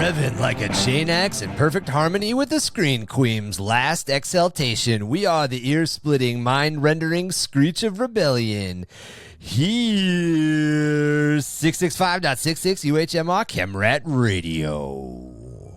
Revving like a chain axe in perfect harmony with the Screen Queen's last exaltation, we are the ear-splitting, mind-rendering screech of rebellion. Here's 665.66 UHMR Chemrat Radio.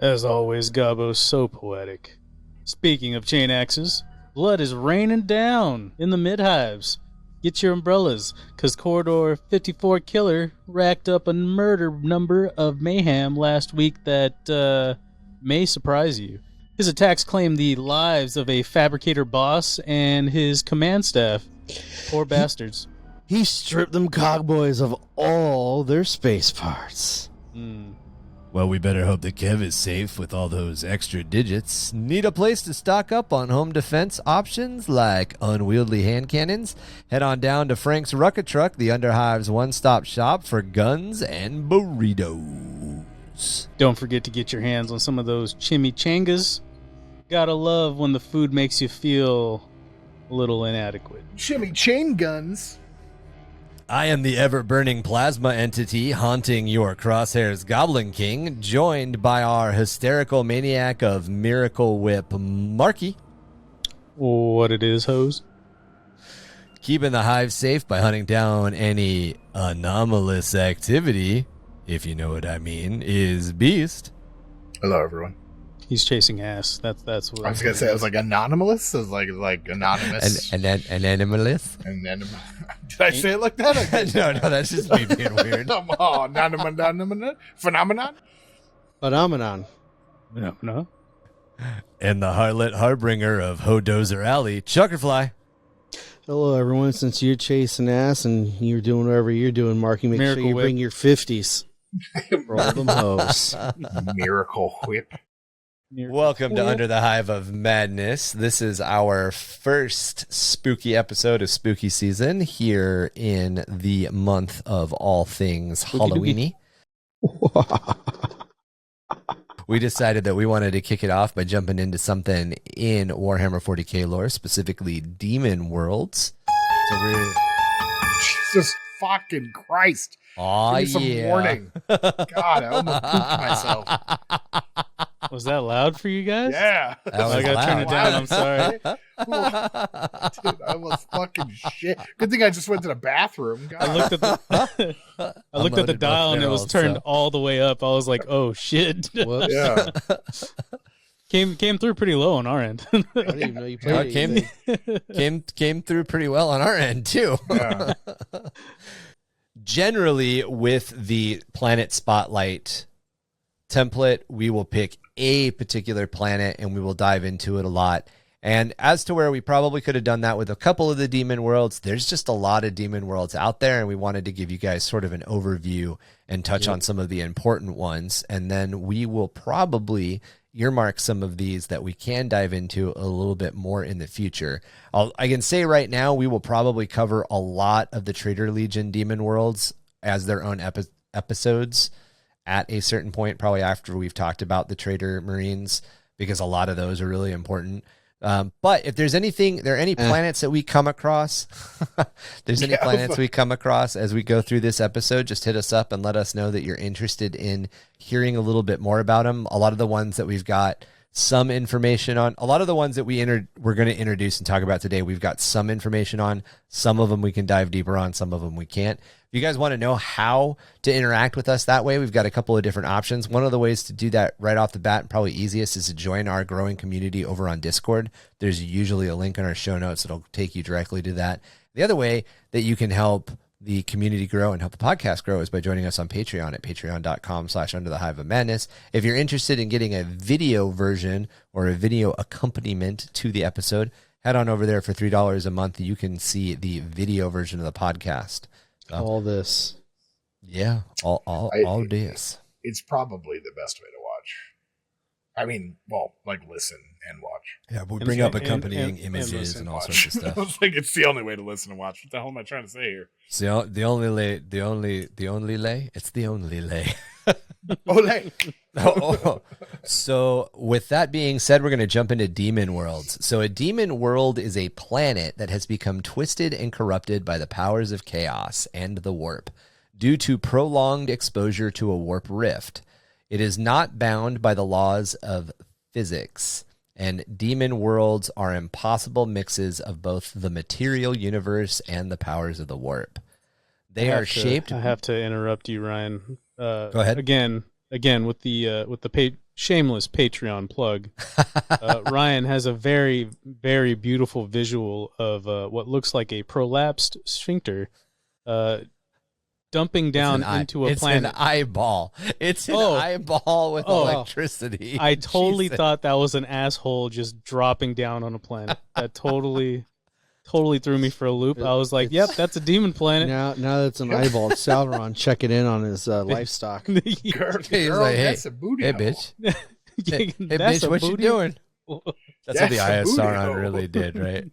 As always, Gobbo, so poetic. Speaking of chain axes, blood is raining down in the mid-hives. Get your umbrellas, because Corridor 54 Killer racked up a murder number of mayhem last week that may surprise you. His attacks claimed the lives of a fabricator boss and his command staff. Poor bastards. He stripped them cogboys of all their space parts. Well, we better hope that Kev is safe with all those extra digits. Need a place to stock up on home defense options like unwieldy hand cannons? Head on down to Frank's Rucka Truck, the Underhive's one-stop shop for guns and burritos. Don't forget to get your hands on some of those chimichangas. Gotta love when the food makes you feel a little inadequate. Shimmy chain guns. I am the ever-burning plasma entity haunting your crosshairs, Goblin King, joined by our hysterical maniac of Miracle Whip, Marky. What it is, hoes? Keeping the hive safe by hunting down any anomalous activity, if you know what I mean, is Beast. Hello, everyone. He's chasing ass. That's what I was gonna say. It was like anonymous. It was like anonymous. And animalist? Did I say it like that? No, that's just me being weird. Oh, phenomenon. Phenomenon. No. And the harlot harbinger of Hodozer Alley, Chuckerfly. Hello, everyone. Since you're chasing ass and you're doing whatever you're doing, Marky, make Miracle sure you Whip. bring your 50s. Roll them hoes. Miracle Whip. Welcome to Under the Hive of Madness. This is our first spooky episode of spooky season here in the month of all things Halloweeny. We decided that we wanted to kick it off by jumping into something in Warhammer 40k lore, specifically Daemon Worlds. So we're... Jesus fucking Christ. Aw, Give me some warning. God, I almost pooped myself. Was that loud for you guys? Yeah. I gotta turn it down. I'm sorry. Dude, I was fucking shit. Good thing I just went to the bathroom. God. I looked at the dial and it was turned all the way up. I was like, "Oh shit!" Yeah. Came through pretty low on our end. I didn't even know you played it. came through pretty well on our end too. Yeah. Generally, with the planet spotlight template, we will pick a particular planet and we will dive into it a lot. And as to where we probably could have done that with a couple of the Daemon Worlds, there's just a lot of Daemon Worlds out there, and we wanted to give you guys sort of an overview and touch on some of the important ones. And then we will probably earmark some of these that we can dive into a little bit more in the future. I can say right now we will probably cover a lot of the Traitor Legion Daemon Worlds as their own episodes at a certain point, probably after we've talked about the Traitor Marines, because a lot of those are really important. But if there are any planets that we come across, we come across as we go through this episode, just hit us up and let us know that you're interested in hearing a little bit more about them. A lot of the ones that we've got some information on, a lot of the ones that we're going to introduce and talk about today, we've got some information on. Some of them we can dive deeper on, some of them we can't. If you guys want to know how to interact with us that way, we've got a couple of different options. One of the ways to do that right off the bat, and probably easiest, is to join our growing community over on Discord. There's usually a link in our show notes that'll take you directly to that. The other way that you can help the community grow and help the podcast grow is by joining us on Patreon at patreon.com/underthehiveofmadness. If you're interested in getting a video version or a video accompaniment to the episode, head on over there for $3 a month. You can see the video version of the podcast. All this. Yeah, all this. It's probably the best way to watch. I mean, well, like listen and watch. Yeah, we bring up accompanying images and all sorts of stuff. I was like, it's the only way to listen and watch. What the hell am I trying to say here? It's the only lay. It's the only lay. Ole. So with that being said, we're going to jump into Daemon Worlds. So a Daemon World is a planet that has become twisted and corrupted by the powers of chaos and the warp due to prolonged exposure to a warp rift. It is not bound by the laws of physics, and demon worlds are impossible mixes of both the material universe and the powers of the warp. They are shaped. I have to interrupt you, Ryan. Go ahead. Again with the shameless Patreon plug. Ryan has a very, very beautiful visual of what looks like a prolapsed sphincter dumping down into a planet. It's an eyeball. It's an eyeball with electricity. I totally thought that was an asshole just dropping down on a planet. That totally threw me for a loop. I was like, "Yep, that's a demon planet." Now that's an eyeball. It's Sauron checking in on his livestock. Girl, like, that's a booty. Hey, hole. bitch. Hey, That's bitch, a what you booty- doing? That's what the Eye of a booty Sauron hole. really did, right?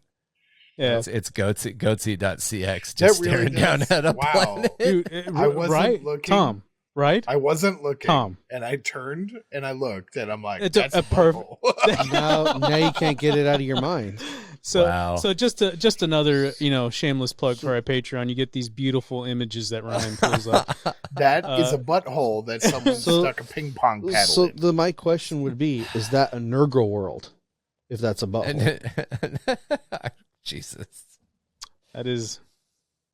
Yeah, It's goatsy.cx just That really staring down does. at a Wow. planet. dude, I wasn't right, looking. Tom. Right, I wasn't looking, Tom. and I turned and I looked, and I'm like, It's "That's a perfect- butthole." now you can't get it out of your mind. So, Wow. so just another shameless plug for our Patreon. You get these beautiful images that Ryan pulls up. That is a butthole that someone So- stuck a ping pong paddle So in. my question would be: is that a Nurgle world? If that's a butthole, Jesus. That is,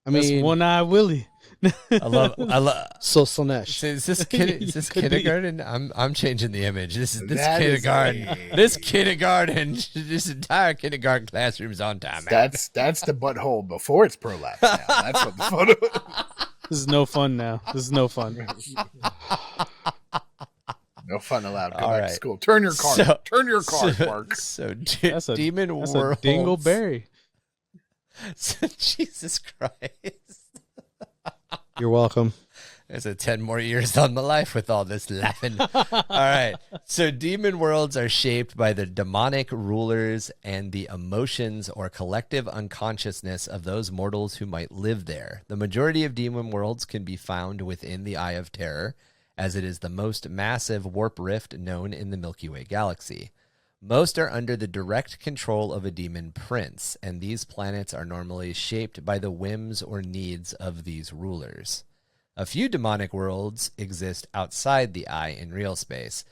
I that's mean, One Eye Willie. I love so Slanesh. is this Could be. kindergarten? I'm changing the image. This That is kindergarten. a- This kindergarten. This entire kindergarten classroom's on time. Man. That's the butthole before it's prolapsed. Now that's what the photo. This is no fun now. This is no fun. No fun allowed. Go All back right. to school. Turn your car. So- Turn your car, Mark. So That's a Demon That's Worlds. a dingleberry. Jesus Christ. You're welcome. There's a 10 more years on my life with all this laughing. All right. So demon worlds are shaped by the demonic rulers and the emotions or collective unconsciousness of those mortals who might live there. The majority of demon worlds can be found within the Eye of Terror, as it is the most massive warp rift known in the Milky Way galaxy. Most are under the direct control of a demon prince, and these planets are normally shaped by the whims or needs of these rulers. A few demonic worlds exist outside the Eye in real space,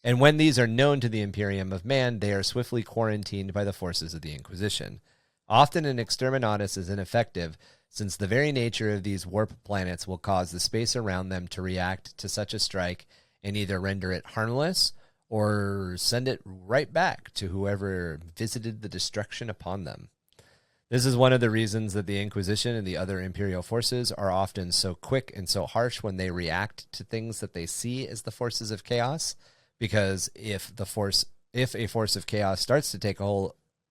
and when these are known to the Imperium of Man, they are swiftly quarantined by the forces of the Inquisition. Often an exterminatus is ineffective, since the very nature of these warp planets will cause the space around them to react to such a strike and either render it harmless or send it right back to whoever visited the destruction upon them. This is one of the reasons that the Inquisition and the other Imperial forces are often so quick and so harsh when they react to things that they see as the forces of chaos, because if a force of chaos starts to take a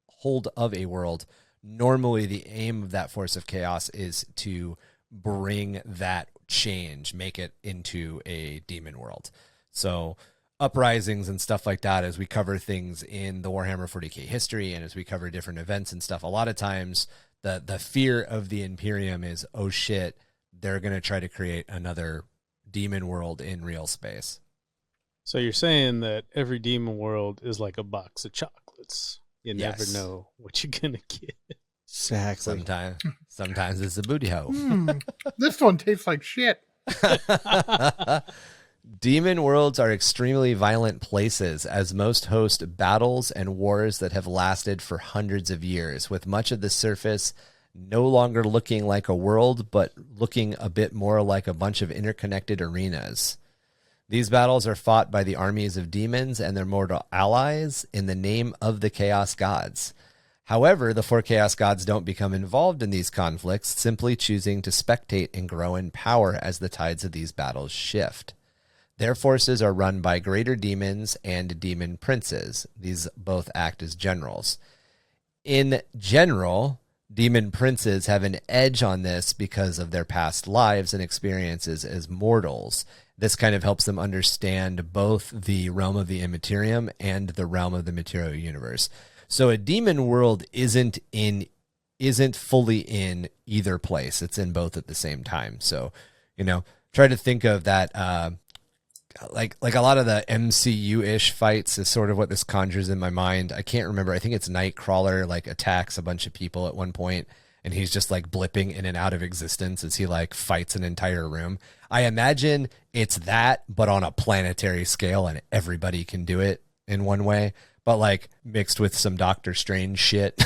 hold of a world, normally the aim of that force of chaos is to bring that change, make it into a demon world. So uprisings and stuff like that, as we cover things in the Warhammer 40k history and as we cover different events and stuff, a lot of times the fear of the Imperium is, oh shit, they're going to try to create another demon world in real space. So you're saying that every demon world is like a box of chocolates. You never Yes. know what you're gonna get. Exactly. Sometimes it's a booty hole. This one tastes like shit. Demon worlds are extremely violent places, as most host battles and wars that have lasted for hundreds of years, with much of the surface no longer looking like a world, but looking a bit more like a bunch of interconnected arenas. These battles are fought by the armies of demons and their mortal allies in the name of the Chaos Gods. However, the four Chaos Gods don't become involved in these conflicts, simply choosing to spectate and grow in power as the tides of these battles shift. Their forces are run by greater demons and demon princes. These both act as generals. In general, demon princes have an edge on this because of their past lives and experiences as mortals. This kind of helps them understand both the realm of the immaterium and the realm of the material universe. So a demon world isn't fully in either place. It's in both at the same time. So, try to think of that like a lot of the MCU-ish fights is sort of what this conjures in my mind. I can't remember. I think it's Nightcrawler attacks a bunch of people at one point, and he's just like blipping in and out of existence as he like fights an entire room. I imagine it's that, but on a planetary scale, and everybody can do it in one way, but like mixed with some Doctor Strange shit.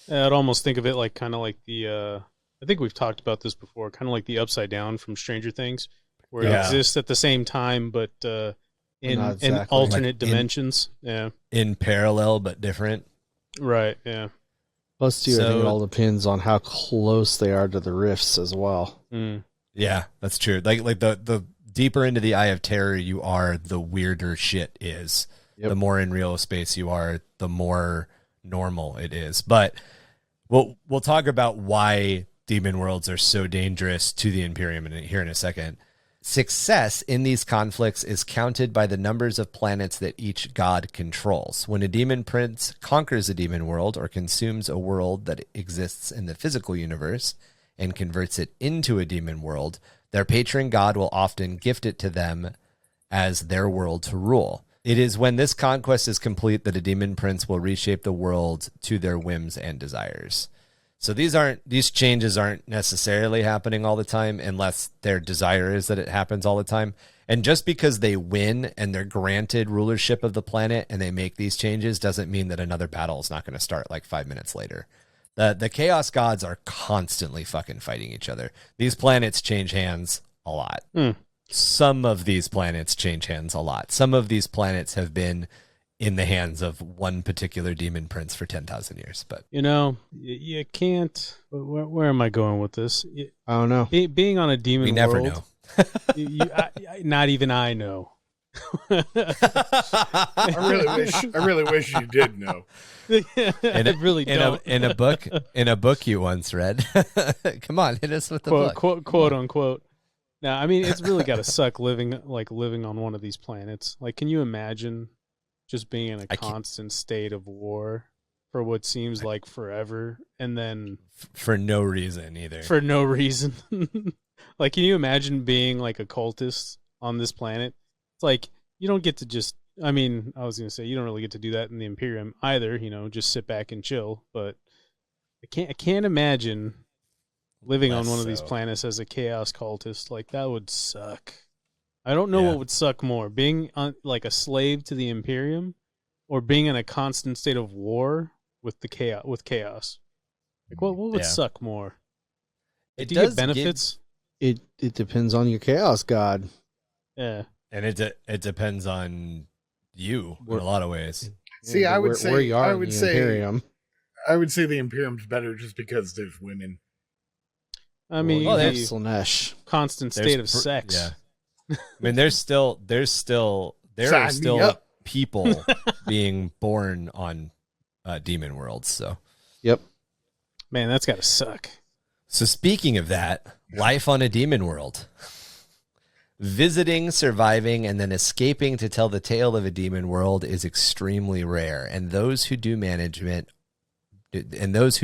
I'd almost think of it like kind of like the I think we've talked about this before, kind of like the Upside Down from Stranger Things, where it exists at the same time, but in alternate like dimensions. In parallel but different. Right, yeah. Plus, too, I think it all depends on how close they are to the rifts as well. Yeah, that's true. Like the deeper into the Eye of Terror you are, the weirder shit is. Yep. The more in real space you are, the more normal it is. But we'll talk about why Daemon Worlds are so dangerous to the Imperium here in a second. Success in these conflicts is counted by the numbers of planets that each god controls. When a demon prince conquers a demon world or consumes a world that exists in the physical universe and converts it into a demon world, their patron god will often gift it to them as their world to rule. It is when this conquest is complete that a demon prince will reshape the world to their whims and desires. So these changes aren't necessarily happening all the time unless their desire is that it happens all the time. And just because they win and they're granted rulership of the planet and they make these changes doesn't mean that another battle is not going to start like 5 minutes later. The Chaos Gods are constantly fucking fighting each other. These planets change hands a lot. Some of these planets change hands a lot. Some of these planets have been in the hands of one particular demon prince for 10,000 years. But you can't. Where am I going with this? I don't know. Being on a demon we never world, know. Not even I know. I really wish you did know. I really don't. In a book you once read. Come on, hit us with the book. Quote unquote. Now, I mean, it's really got to suck living on one of these planets. Like, can you imagine just being in a constant state of war for what seems like forever, and then for no reason either. For no reason. Like, can you imagine being like a cultist on this planet? It's like you don't get to just. I mean, I was going to say you don't really get to do that in the Imperium either. Just sit back and chill. But I can't imagine living on one of these planets as a chaos cultist. Like, that would suck. I don't know what would suck more, being like a slave to the Imperium or being in a constant state of war with chaos. Like, what would suck more? Do you get benefits? It depends on your chaos god. Yeah. And it depends on you in a lot of ways. See, I would say Imperium. I would say the Imperium's better just because there's women. I mean, there's Slanesh. Constant state of sex. Yeah. I mean, there are still people being born on Daemon Worlds. So, yep, man, that's got to suck. So, speaking of that, life on a Daemon World, visiting, surviving, and then escaping to tell the tale of a Daemon World is extremely rare, and those who do management, and those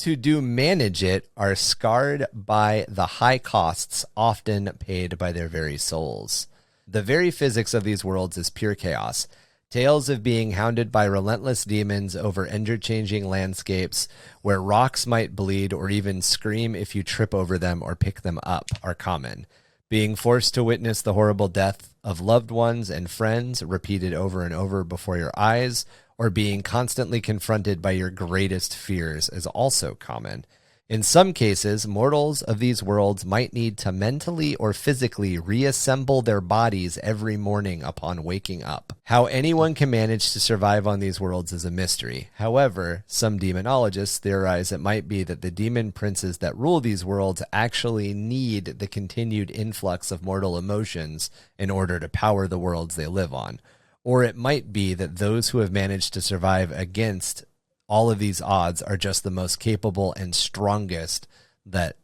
who do manage it are scarred by the high costs often paid by their very souls. The very physics of these worlds is pure chaos. Tales of being hounded by relentless demons over ever-changing landscapes where rocks might bleed or even scream if you trip over them or pick them up are common. Being forced to witness the horrible death of loved ones and friends repeated over and over before your eyes, or being constantly confronted by your greatest fears is also common. In some cases, mortals of these worlds might need to mentally or physically reassemble their bodies every morning upon waking up. How anyone can manage to survive on these worlds is a mystery. However, some demonologists theorize it might be that the demon princes that rule these worlds actually need the continued influx of mortal emotions in order to power the worlds they live on. Or it might be that those who have managed to survive against all of these odds are just the most capable and strongest that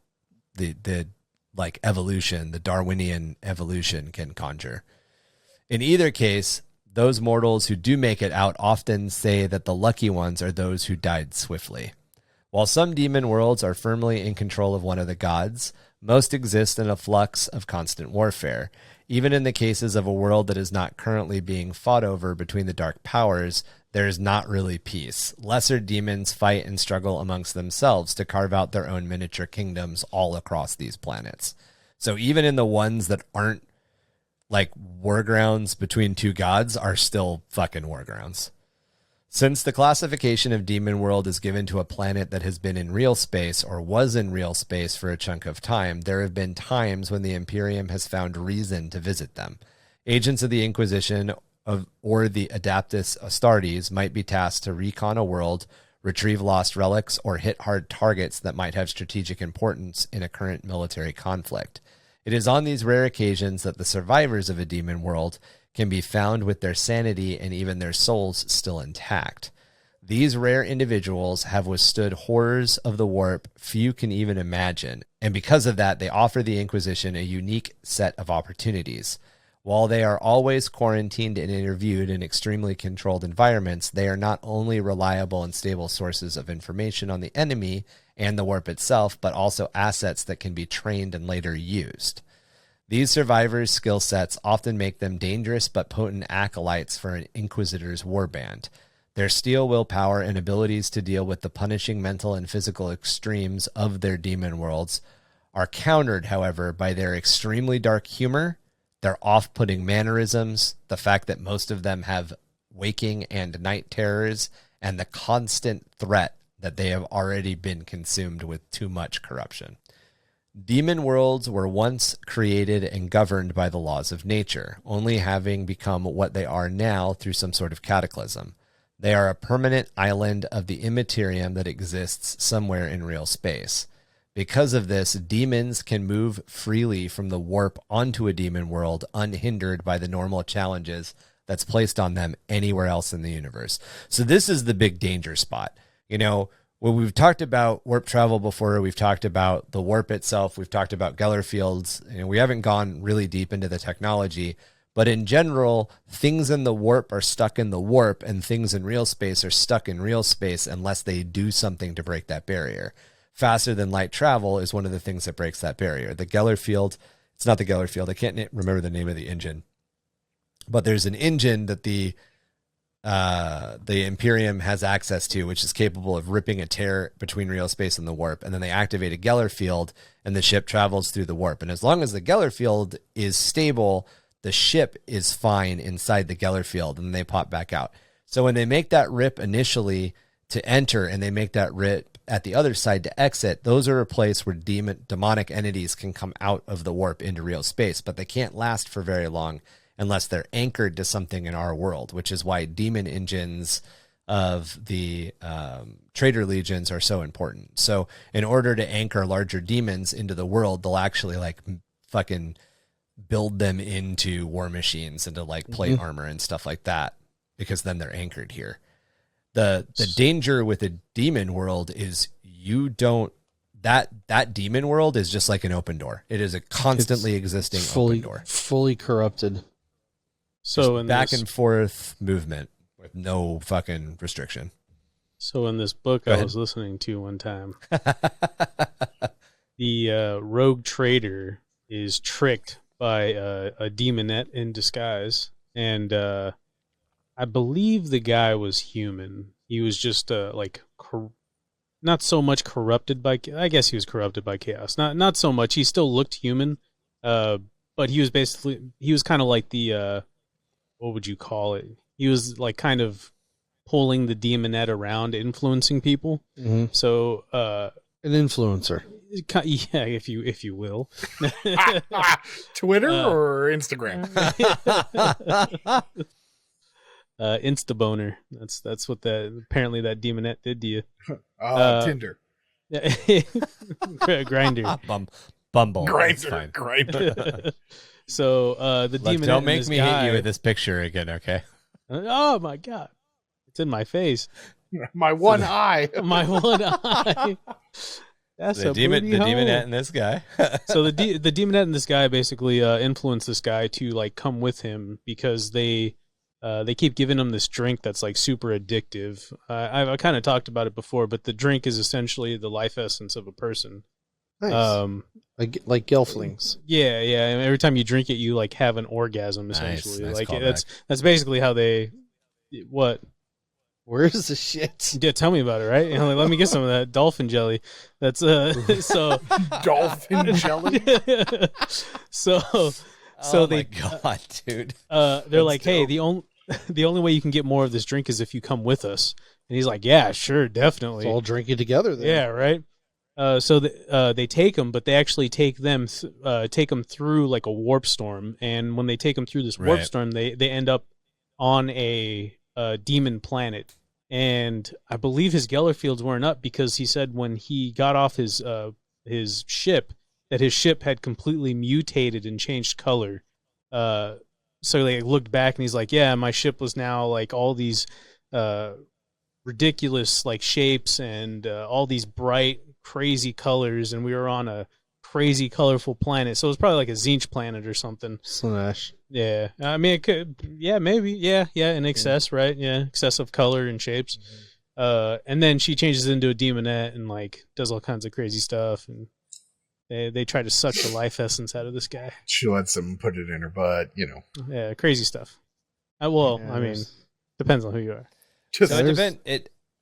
the evolution, the Darwinian evolution can conjure. In either case, those mortals who do make it out often say that the lucky ones are those who died swiftly. While some demon worlds are firmly in control of one of the gods, most exist in a flux of constant warfare. Even in the cases of a world that is not currently being fought over between the dark powers, there is not really peace. Lesser demons fight and struggle amongst themselves to carve out their own miniature kingdoms all across these planets. So even in the ones that aren't like war grounds between two gods are still fucking war grounds. Since the classification of Demon World is given to a planet that has been in real space or was in real space for a chunk of time, there have been times when the Imperium has found reason to visit them. Agents of the Inquisition or the Adeptus Astartes might be tasked to recon a world, retrieve lost relics, or hit hard targets that might have strategic importance in a current military conflict. It is on these rare occasions that the survivors of a demon world can be found with their sanity and even their souls still intact. These rare individuals have withstood horrors of the warp few can even imagine, and because of that, they offer the Inquisition a unique set of opportunities. While they are always quarantined and interviewed in extremely controlled environments, they are not only reliable and stable sources of information on the enemy and the warp itself, but also assets that can be trained and later used. These survivors' skill sets often make them dangerous but potent acolytes for an Inquisitor's warband. Their steel willpower and abilities to deal with the punishing mental and physical extremes of their demon worlds are countered, however, by their extremely dark humor, their off-putting mannerisms, the fact that most of them have waking and night terrors, and the constant threat that they have already been consumed with too much corruption. Demon worlds were once created and governed by the laws of nature, only having become what they are now through some sort of cataclysm. They are a permanent island of the immaterium that exists somewhere in real space. Because of this, demons can move freely from the warp onto a demon world unhindered by the normal challenges that's placed on them anywhere else in the universe. So this is the big danger spot. You know, well, we've talked about warp travel before. We've talked about the warp itself. We've talked about Geller fields. We haven't gone really deep into the technology, but in general, things in the warp are stuck in the warp, and things in real space are stuck in real space unless they do something to break that barrier. Faster than light travel is one of the things that breaks that barrier. The Geller field, it's not the Geller field. I can't remember the name of the engine, but there's an engine that the Imperium has access to, which is capable of ripping a tear between real space and the warp. And then they activate a Geller field and the ship travels through the warp. And as long as the Geller field is stable, the ship is fine inside the Geller field and they pop back out. So when they make that rip initially to enter and they make that rip at the other side to exit, those are a place where demonic entities can come out of the warp into real space, but they can't last for very long unless they're anchored to something in our world, which is why demon engines of the Trader Legions are so important. So in order to anchor larger demons into the world, they'll actually like fucking build them into war machines, into like plate armor and stuff like that, because then they're anchored here. The danger with a demon world is that demon world is just like an open door. It is a constantly existing open door. Fully corrupted. So in back and forth movement with no fucking restriction. So in this book I was listening to one time, the rogue trader is tricked by a demonette in disguise, and I believe the guy was human. He was just not so much corrupted by. I guess he was corrupted by chaos. Not so much. He still looked human, but he was kind of like the. What would you call it? He was like kind of pulling the demonette around, influencing people. Mm-hmm. So an influencer. Yeah, if you will. Twitter or Instagram? Instaboner. That's what apparently that demonette did to you. Tinder. Grinder. Bumble. Grinder. So the demon. Don't make me hit you with this picture again, okay? Oh my god, it's in my face. My one eye. My one eye. That's the demonette and this guy. So the demonette and this guy basically influence this guy to like come with him because they keep giving him this drink that's like super addictive. I kind of talked about it before, but the drink is essentially the life essence of a person. Nice. Like gelflings. Yeah, yeah. And every time you drink it, you like have an orgasm. Essentially, Nice like callback. that's basically how they. What? Where is the shit? Yeah, tell me about it. Right? Like, let me get some of that dolphin jelly. That's so Dolphin jelly. so Oh they my god, dude. they're like, hey, dope. the only way you can get more of this drink is if you come with us. And he's like, yeah, sure, definitely. Let's all drink it together then. Yeah, right. So they take them, but they actually take them through like a warp storm. And when they take them through this warp Right. storm, they end up on a demon planet. And I believe his Gellerfields weren't up because he said when he got off his ship that his ship had completely mutated and changed color. So they looked back and he's like, yeah, my ship was now like all these ridiculous like shapes and all these bright crazy colors, and we were on a crazy colorful planet, so it was probably like a Zinch planet or something. Slanesh. Yeah, I mean it could, yeah, maybe, yeah, in excess, right? Yeah, excessive color and shapes. And then she changes into a demonette and like does all kinds of crazy stuff, and they try to suck the life essence out of this guy. She lets him put it in her butt, you know. Yeah, crazy stuff. Well, Yeah, I mean, there's- depends on who you are. Just So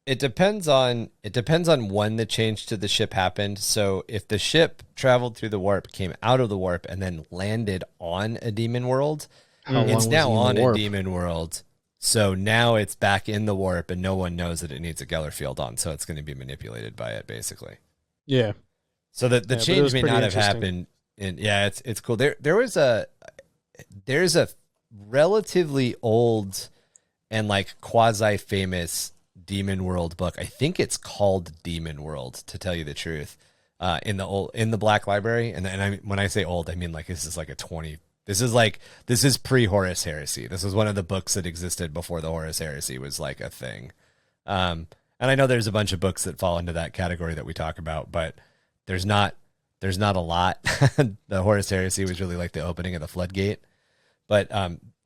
it depends on when the change to the ship happened. So if the ship traveled through the warp, came out of the warp, and then landed on a demon world, How long it's was now he in the on a warp? demon world. So now it's back in the warp, and no one knows that it needs a Gellerfield on. So it's going to be manipulated by it, basically. Yeah. So the Yeah, but it change was may pretty not have interesting. happened. And yeah, it's cool. There's a relatively old and like quasi famous Demon World book. I think it's called Demon World, to tell you the truth. In the Black Library, and when I say old, I mean like this is like this is pre Horus Heresy. This was one of the books that existed before the Horus Heresy was like a thing. And I know there's a bunch of books that fall into that category that we talk about, but there's not a lot. The Horus Heresy was really like the opening of the floodgate. But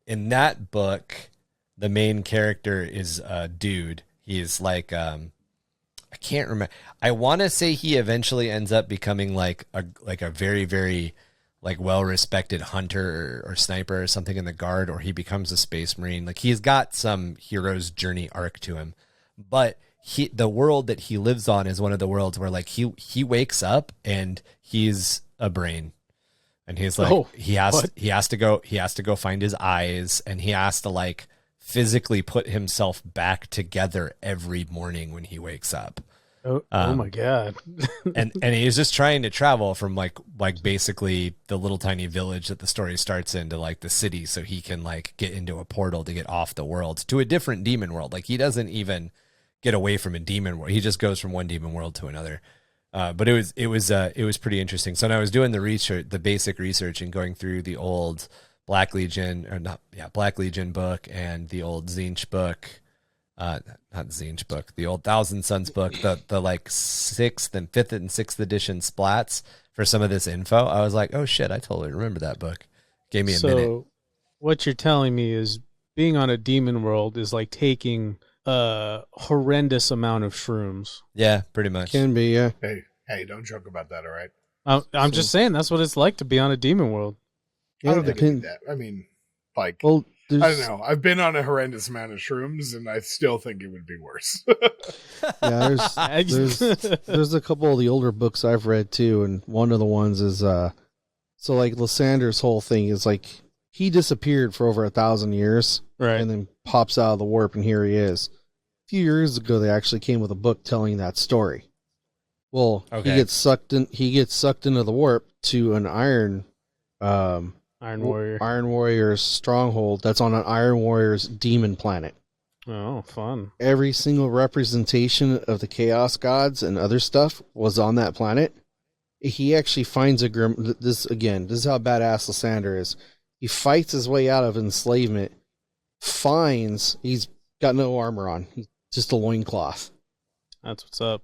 in that book, the main character is a dude. He's like I can't remember. I want to say he eventually ends up becoming like a very, very like well-respected hunter or sniper or something in the guard, or he becomes a space marine. Like he's got some hero's journey arc to him. But the world that he lives on is one of the worlds where like he wakes up and he's a brain. And he's like he has to go find his eyes, and he has to like physically put himself back together every morning when he wakes up. Oh my god. and he's just trying to travel from like basically the little tiny village that the story starts in to like the city, so he can like get into a portal to get off the world to a different demon world. Like he doesn't even get away from a demon world. He just goes from one demon world to another. But it was pretty interesting. So when I was doing the basic research and going through the old Black Legion book and the old Zinch book, not Zinch book, the old Thousand Suns book, the like 5th and 6th edition splats for some of this info, I was like, oh shit, I totally remember that book. Gave me a minute. So what you're telling me is being on a demon world is like taking a horrendous amount of shrooms. Yeah, pretty much. Can be, yeah. Hey, don't joke about that, all right? I'm just saying that's what it's like to be on a demon world. I don't Yeah, think I did that. I mean, like, Well, I don't know. I've been on a horrendous amount of shrooms, and I still think it would be worse. Yeah, there's a couple of the older books I've read too, and one of the ones is so like Lysander's whole thing is like he disappeared for over 1,000 years, Right. and then pops out of the warp, and here he is. A few years ago, they actually came with a book telling that story. Well, Okay. he gets sucked into the warp to an Iron Warrior's stronghold that's on an Iron Warrior's demon planet. Oh, fun. Every single representation of the Chaos Gods and other stuff was on that planet. He actually finds this is how badass Lysander is. He fights his way out of enslavement, he's got no armor on. He's just a loincloth. That's what's up.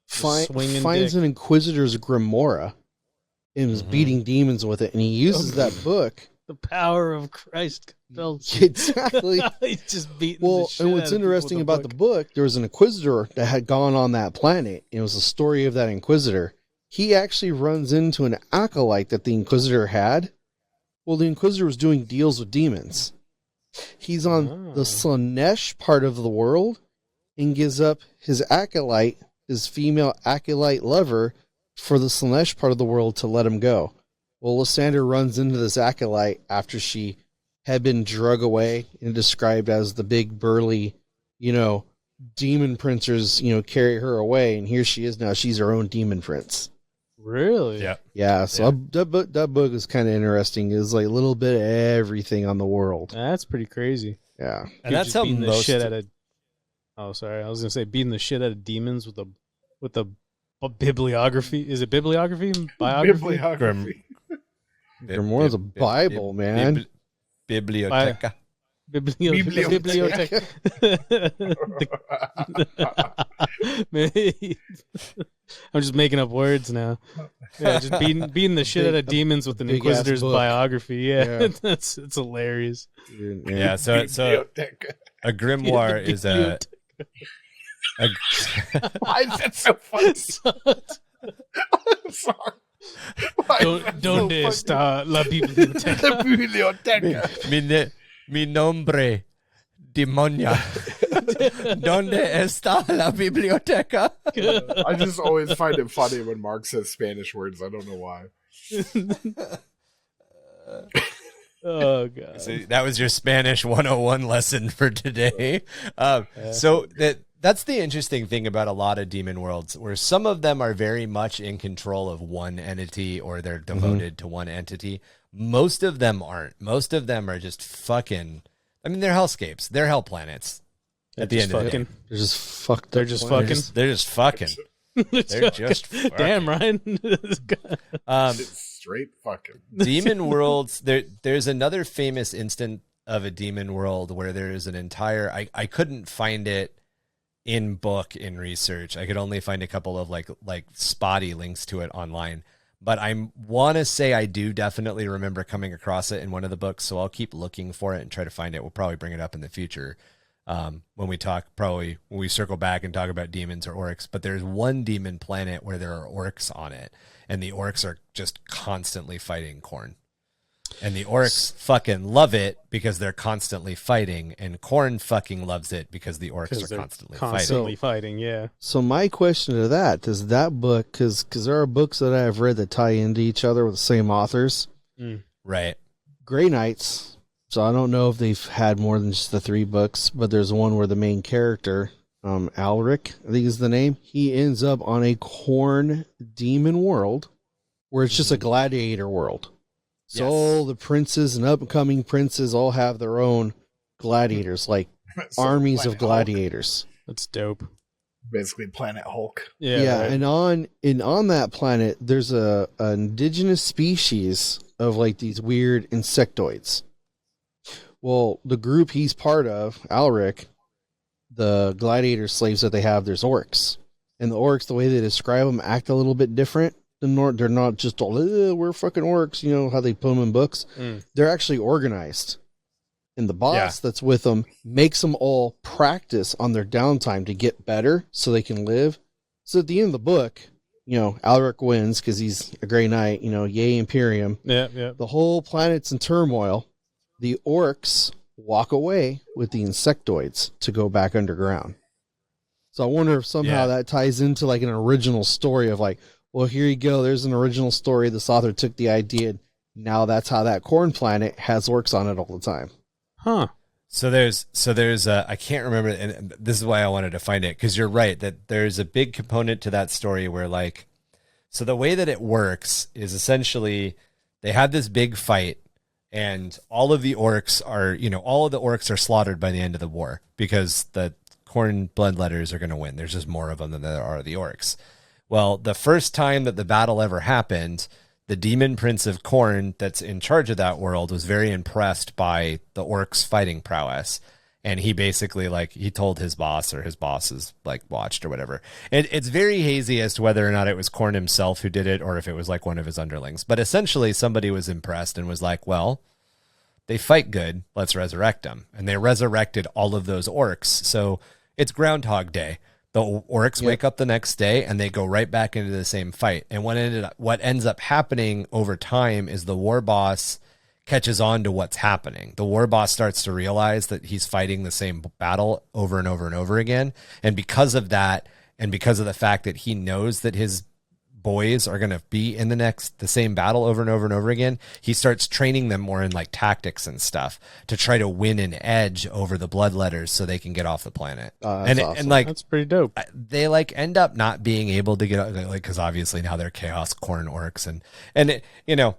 Finds dick. an Inquisitor's Grimoire and is beating demons with it, and he uses that book. The power of Christ compels. Exactly. He's just beating Well, the shit and out what's of people interesting with a about the book, there was an Inquisitor that had gone on that planet. It was the story of that Inquisitor. he actually runs into an acolyte that the Inquisitor had. Well, the Inquisitor was doing deals with demons. He's on the Slanesh part of the world and gives up his acolyte, his female acolyte lover, for the Slanesh part of the world to let him go. Well, Lysander runs into this acolyte after she had been drug away and described as the big burly, demon princes, carry her away. And here she is now. She's her own demon prince. Really? Yeah. Yeah. So that book is kind of interesting. It's like a little bit of everything on the world. That's pretty crazy. Yeah. And that's how beating the most shit out of. Oh, sorry. I was gonna say beating the shit out of demons with a bibliography. Is it bibliography? Biography? Bibliography. Grimoire's a Bible, man. Biblioteca. Biblioteca. I'm just making up words now. Yeah, just beating the shit out of demons with an Inquisitor's biography. Yeah. It's hilarious. Yeah, so a grimoire is a Why is that so funny? I'm sorry. ¿Dónde está la biblioteca? La biblioteca. Mi nombre, demonia. ¿Dónde está la biblioteca? I just always find it funny when Mark says Spanish words. I don't know why. Oh, God. So that was your Spanish 101 lesson for today. So that's the interesting thing about a lot of Demon Worlds, where some of them are very much in control of one entity or they're devoted to one entity. Most of them aren't. Most of them are just fucking... I mean, they're hellscapes. They're hell planets. At the end of the day. They're just fucked. They're just fucking. They're just fucking. They're just fucking. Damn, Ryan. It's straight fucking. Demon Worlds, there's another famous instant of a Demon World where there is an entire... I couldn't find it in book, in research. I could only find a couple of like spotty links to it online. But I want to say I do definitely remember coming across it in one of the books, so I'll keep looking for it and try to find it. We'll probably bring it up in the future when we circle back and talk about demons or orcs. But there's one demon planet where there are orcs on it, and the orcs are just constantly fighting Khorne. And the orcs fucking love it because they're constantly fighting, and Khorne fucking loves it because the orcs are constantly fighting. Yeah. So my question to that, does that book, because there are books that I've read that tie into each other with the same authors. Right. Grey Knights. So I don't know if they've had more than just the 3 books, but there's one where the main character, Alric, I think is the name, he ends up on a Khorne demon world where it's just a gladiator world. So all the princes and upcoming princes all have their own gladiators, like armies of gladiators. That's dope. Basically Planet Hulk. Yeah, right. and on that planet, there's an indigenous species of like these weird insectoids. Well, the group he's part of, Alric, the gladiator slaves that they have, there's orcs. And the orcs, the way they describe them, act a little bit different. They're not just all, we're fucking orcs, how they put them in books. They're actually organized. And the boss that's with them makes them all practice on their downtime to get better so they can live. So at the end of the book, Alric wins because he's a Grey Knight, yay Imperium. Yeah. The whole planet's in turmoil. The orcs walk away with the insectoids to go back underground. So I wonder if somehow that ties into like an original story of like, well, here you go. There's an original story. This author took the idea. Now that's how that Khorne planet has orcs on it all the time. Huh. So there's I can't remember, and this is why I wanted to find it, because you're right that there's a big component to that story where so the way that it works is essentially they had this big fight, and all of the orcs are slaughtered by the end of the war because the Khorne bloodletters are going to win. There's just more of them than there are the orcs. Well, the first time that the battle ever happened, the demon prince of Khorne that's in charge of that world was very impressed by the orcs' fighting prowess. And he basically, he told his boss, or his bosses, watched or whatever. And it's very hazy as to whether or not it was Khorne himself who did it or if it was, one of his underlings. But essentially, somebody was impressed and was like, well, they fight good. Let's resurrect them. And they resurrected all of those orcs. So it's Groundhog Day. The orcs wake up the next day and they go right back into the same fight. And what ends up happening over time is the war boss catches on to what's happening. The war boss starts to realize that he's fighting the same battle over and over and over again. And because of that, and because of the fact that he knows that his boys are going to be in the same battle over and over and over again, he starts training them more in like tactics and stuff to try to win an edge over the bloodletters so they can get off the planet. That's awesome. And like, That's pretty dope. they like end up not being able to get, like, cause obviously now they're chaos Khorn orcs and it, you know,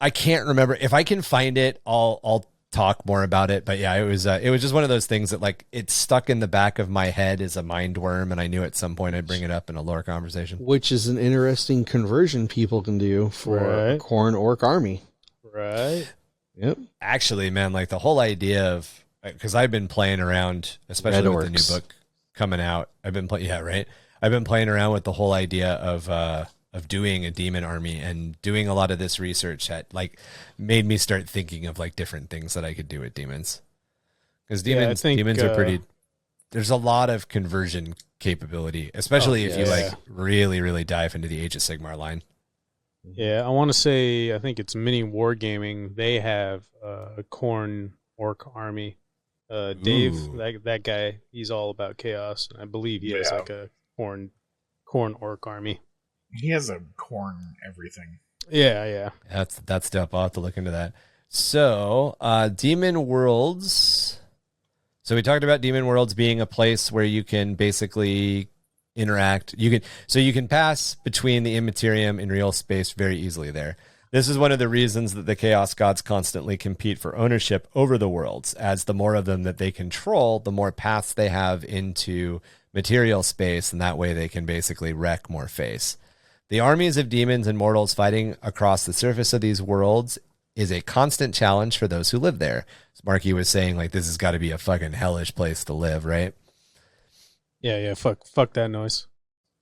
I can't remember if I can find it. I'll talk more about it, but yeah, it was just one of those things that like it stuck in the back of my head as a mind worm, and I knew at some point I'd bring it up in a lore conversation. Which is an interesting conversion people can do for a Khorn orc army. Right. Yep. Actually, man, like the whole idea of, because I've been playing around, especially with the new book coming out. I've been playing around with the whole idea of doing a demon army, and doing a lot of this research that like made me start thinking of like different things that I could do with demons. Because demons are pretty, there's a lot of conversion capability, especially if you like really, really dive into the Age of Sigmar line. Yeah, I want to say, I think it's Mini Wargaming. They have a Khorn orc army. Dave, that guy, he's all about chaos. I believe he has like a Khorn orc army. He has a Khorn everything. Yeah. That's dope. I'll have to look into that. So, Daemon Worlds. So we talked about Daemon Worlds being a place where you can basically interact. You can pass between the Immaterium and real space very easily there. This is one of the reasons that the Chaos Gods constantly compete for ownership over the worlds, as the more of them that they control, the more paths they have into material space, and that way they can basically wreck more face. The armies of demons and mortals fighting across the surface of these worlds is a constant challenge for those who live there. As Marky was saying, like, this has got to be a fucking hellish place to live, right? Yeah. Fuck that noise.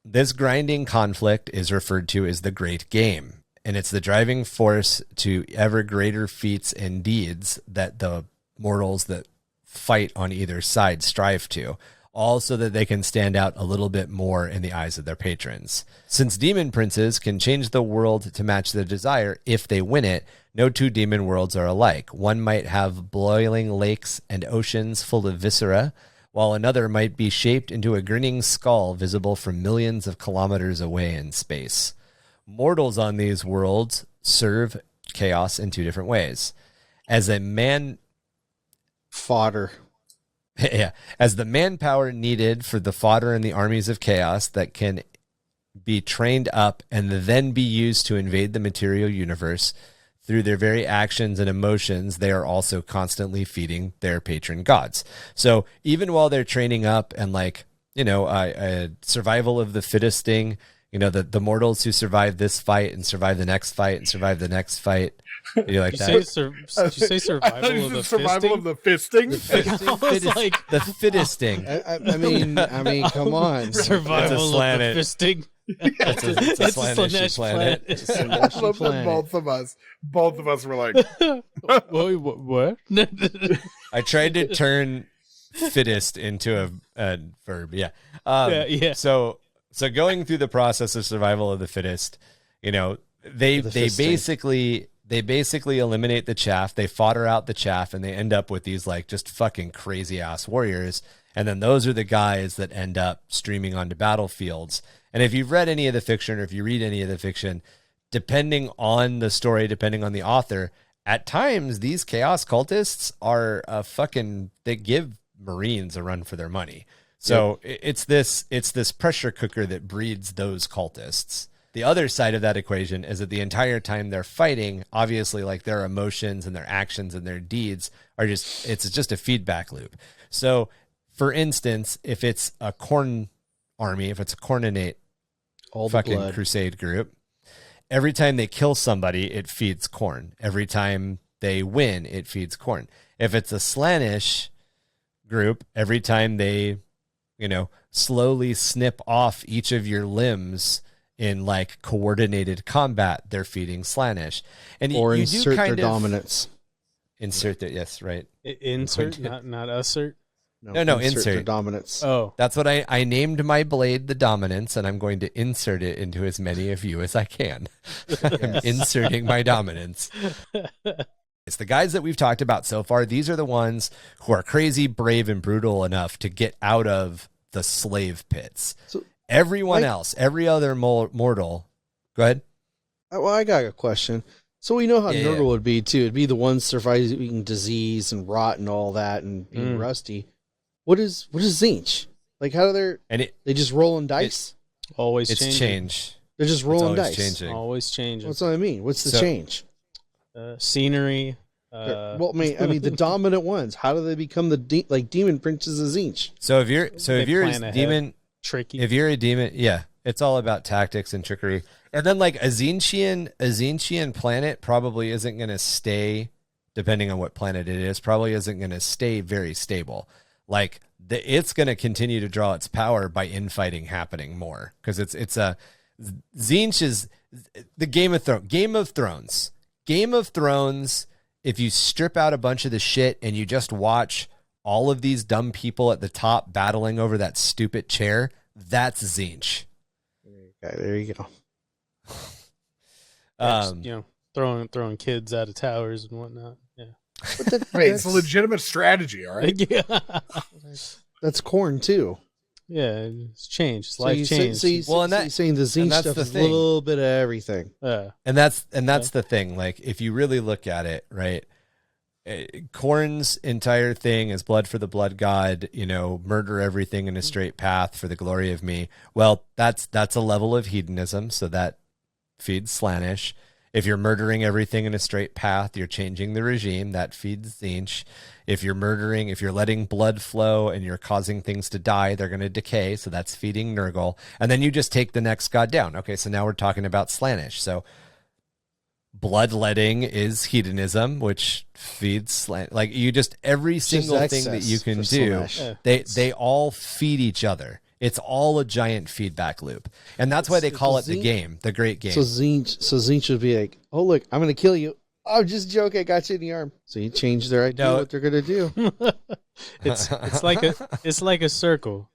This grinding conflict is referred to as the Great Game, and it's the driving force to ever greater feats and deeds that the mortals that fight on either side strive to, all so that they can stand out a little bit more in the eyes of their patrons. Since demon princes can change the world to match their desire if they win it, no two demon worlds are alike. One might have boiling lakes and oceans full of viscera, while another might be shaped into a grinning skull visible from millions of kilometers away in space. Mortals on these worlds serve chaos in two different ways. As a man... Fodder. Yeah, as the manpower needed for the fodder in the armies of chaos that can be trained up and then be used to invade the material universe. Through their very actions and emotions, they are also constantly feeding their patron gods. So even while they're training up and like, a survival of the fittest thing, the mortals who survive this fight and survive the next fight and survive the next fight. You like that? Did you say survival of the survival of the fisting? The fittest-ing. I mean, come on. Survival of the fisting. It's a Slanesh planet. It's a Slanesh planet. Both of us were like, what? I tried to turn fittest into a verb. Yeah. Yeah. So going through the process of survival of the fittest, they basically eliminate the chaff. They fodder out the chaff, and they end up with these like just fucking crazy ass warriors. And then those are the guys that end up streaming onto battlefields. And if you've read any of the fiction, or if you read any of the fiction, depending on the story, depending on the author, at times these chaos cultists are they give Marines a run for their money. So it's this pressure cooker that breeds those cultists. The other side of that equation is that the entire time they're fighting, obviously, like their emotions and their actions and their deeds it's just a feedback loop. So, for instance, if it's a Khorn army, if it's a Khorninate fucking crusade group, every time they kill somebody, it feeds Khorn. Every time they win, it feeds Khorn. If it's a Slanesh group, every time they, slowly snip off each of your limbs in like coordinated combat, they're feeding Slanesh. And or you insert their dominance. Insert that, yes, right. Insert, not assert. No, the insert. dominance. Oh, That's what I named my blade the Dominance, and I'm going to insert it into as many of you as I can. I'm inserting my Dominance. It's the guys that we've talked about so far. These are the ones who are crazy, brave, and brutal enough to get out of the slave pits. So, Everyone else, every other mortal. Go ahead. Well, I got a question. So we know how Yeah, Nurgle yeah. would be too. It'd be the ones surviving disease and rot and all that and being rusty. What is Zinch? Like, how do they just rolling dice? always It's changing. change. They're just It's rolling always dice. changing. Always changing. What's what I mean? What's the So- change? Scenery. Well, I mean, the dominant ones. How do they become the demon princes of Zinch? So if you're plan a ahead. demon, Tricky. if you're a demon, yeah, it's all about tactics and trickery. And then like a Zinchian planet probably isn't going to stay, depending on what planet it is, probably isn't going to stay very stable. Like it's going to continue to draw its power by infighting happening more, because it's a Zinch is the Game of Thrones. Game of Thrones. If you strip out a bunch of the shit and you just watch all of these dumb people at the top battling over that stupid chair, that's Zinch. Okay, there you go. Throwing kids out of towers and whatnot. Yeah. Hey, it's a legitimate strategy, all right? Yeah. That's corn too. Yeah, it's changed. It's So life you changed. you're saying the Zinch that's stuff the is a thing. little bit of everything. And that's the thing. Like, if you really look at it, right? Korn's entire thing is blood for the blood god, murder everything in a straight path for the glory of me. Well, that's a level of hedonism, so that feeds Slaanesh. If you're murdering everything in a straight path, you're changing the regime, that feeds Zinch. If you're letting blood flow and you're causing things to die, they're going to decay, so that's feeding Nurgle. And then you just take the next god down. Okay, so now we're talking about Slaanesh. So bloodletting is hedonism, which feeds like you just every single thing that you can do, they all feed each other. It's all a giant feedback loop, and that's why they call it the game, the great game. So Zinch would be like, "Oh look, I'm going to kill you. Oh, just joking. I got you in the arm." So you change their idea what they're going to do. it's like a circle.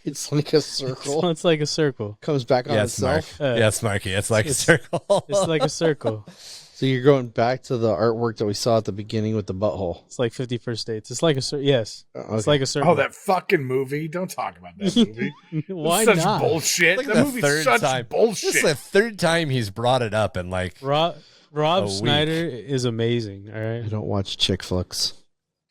It's like a circle. It's like a circle. Comes back on itself. Yes, Marky. It's like a circle. It's like a circle. So you're going back to the artwork that we saw at the beginning with the butthole. It's like 51st Dates. It's like a circle. Yes. Okay. It's like a circle. Oh, that fucking movie. Don't talk about that movie. Why Such not? bullshit. Like That the movie's third such time. bullshit. This is the third time he's brought it up, and like Rob a Schneider week. is amazing. All I right. don't watch chick flicks.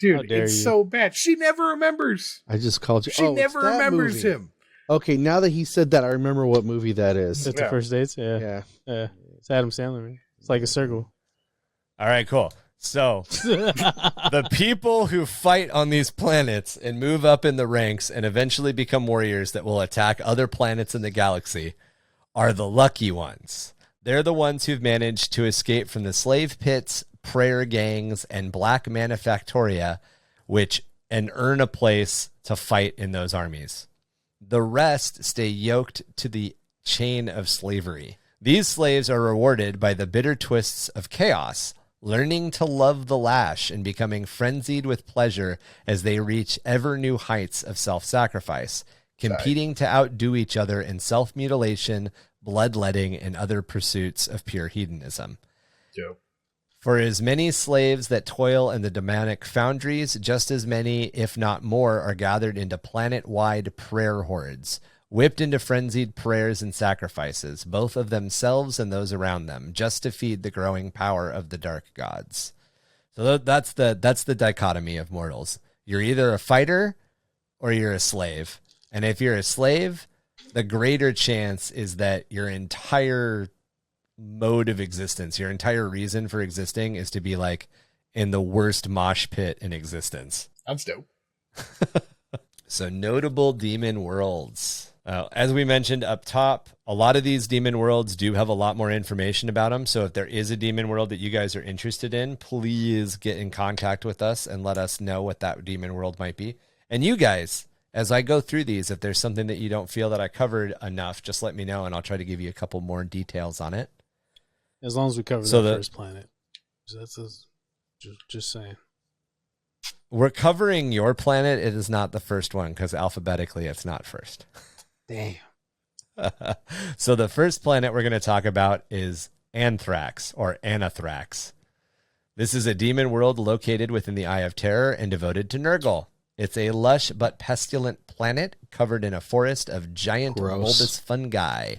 How Dude, dare it's you. so bad. She never remembers. I just called you. She Oh, it's never that remembers movie. him. Okay, now that he said that, I remember what movie that is. It's Yeah. the first dates. Yeah. Yeah. It's Adam Sandler. Man. It's like a circle. all right, cool. So the people who fight on these planets and move up in the ranks and eventually become warriors that will attack other planets in the galaxy are the lucky ones. They're the ones who've managed to escape from the slave pits, prayer gangs, and black manufactoria, and earn a place to fight in those armies. The rest stay yoked to the chain of slavery. These slaves are rewarded by the bitter twists of chaos, learning to love the lash and becoming frenzied with pleasure as they reach ever new heights of self-sacrifice, competing to outdo each other in self-mutilation, bloodletting, and other pursuits of pure hedonism. Dope. For as many slaves that toil in the demonic foundries, just as many, if not more, are gathered into planet-wide prayer hordes, whipped into frenzied prayers and sacrifices, both of themselves and those around them, just to feed the growing power of the dark gods. So that's the dichotomy of mortals. You're either a fighter or you're a slave. And if you're a slave, the greater chance is that your entire mode of existence, your entire reason for existing is to be like in the worst mosh pit in existence. That's dope. So notable demon worlds. As we mentioned up top, a lot of these demon worlds do have a lot more information about them. So if there is a demon world that you guys are interested in, please get in contact with us and let us know what that demon world might be. And you guys, as I go through these, if there's something that you don't feel that I covered enough, just let me know and I'll try to give you a couple more details on it. As long as we cover So the the- first planet. That's just saying. we're covering your planet. It is not the first one because alphabetically it's not first. Damn. So the first planet we're going to talk about is Anthrax or Anathrax. This is a demon world located within the Eye of Terror and devoted to Nurgle. It's a lush but pestilent planet covered in a forest of giant bulbous fungi.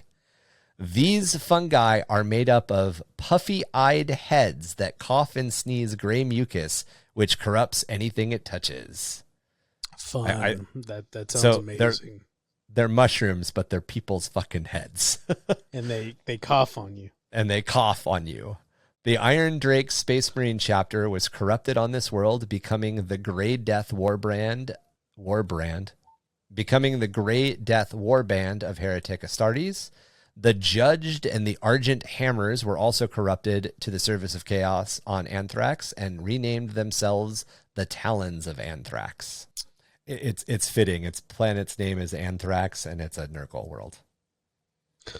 These fungi are made up of puffy-eyed heads that cough and sneeze gray mucus, which corrupts anything it touches. Fun. That sounds amazing. They're mushrooms, but they're people's fucking heads. And they cough on you. And they cough on you. The Iron Drake Space Marine chapter was corrupted on this world, becoming the Grey Death Warband, becoming the Grey Death Warband of Heretic Astartes. The Judged and the Argent Hammers were also corrupted to the service of chaos on Anthrax and renamed themselves the Talons of Anthrax. It's fitting. Its planet's name is Anthrax, and it's a Nurgle world.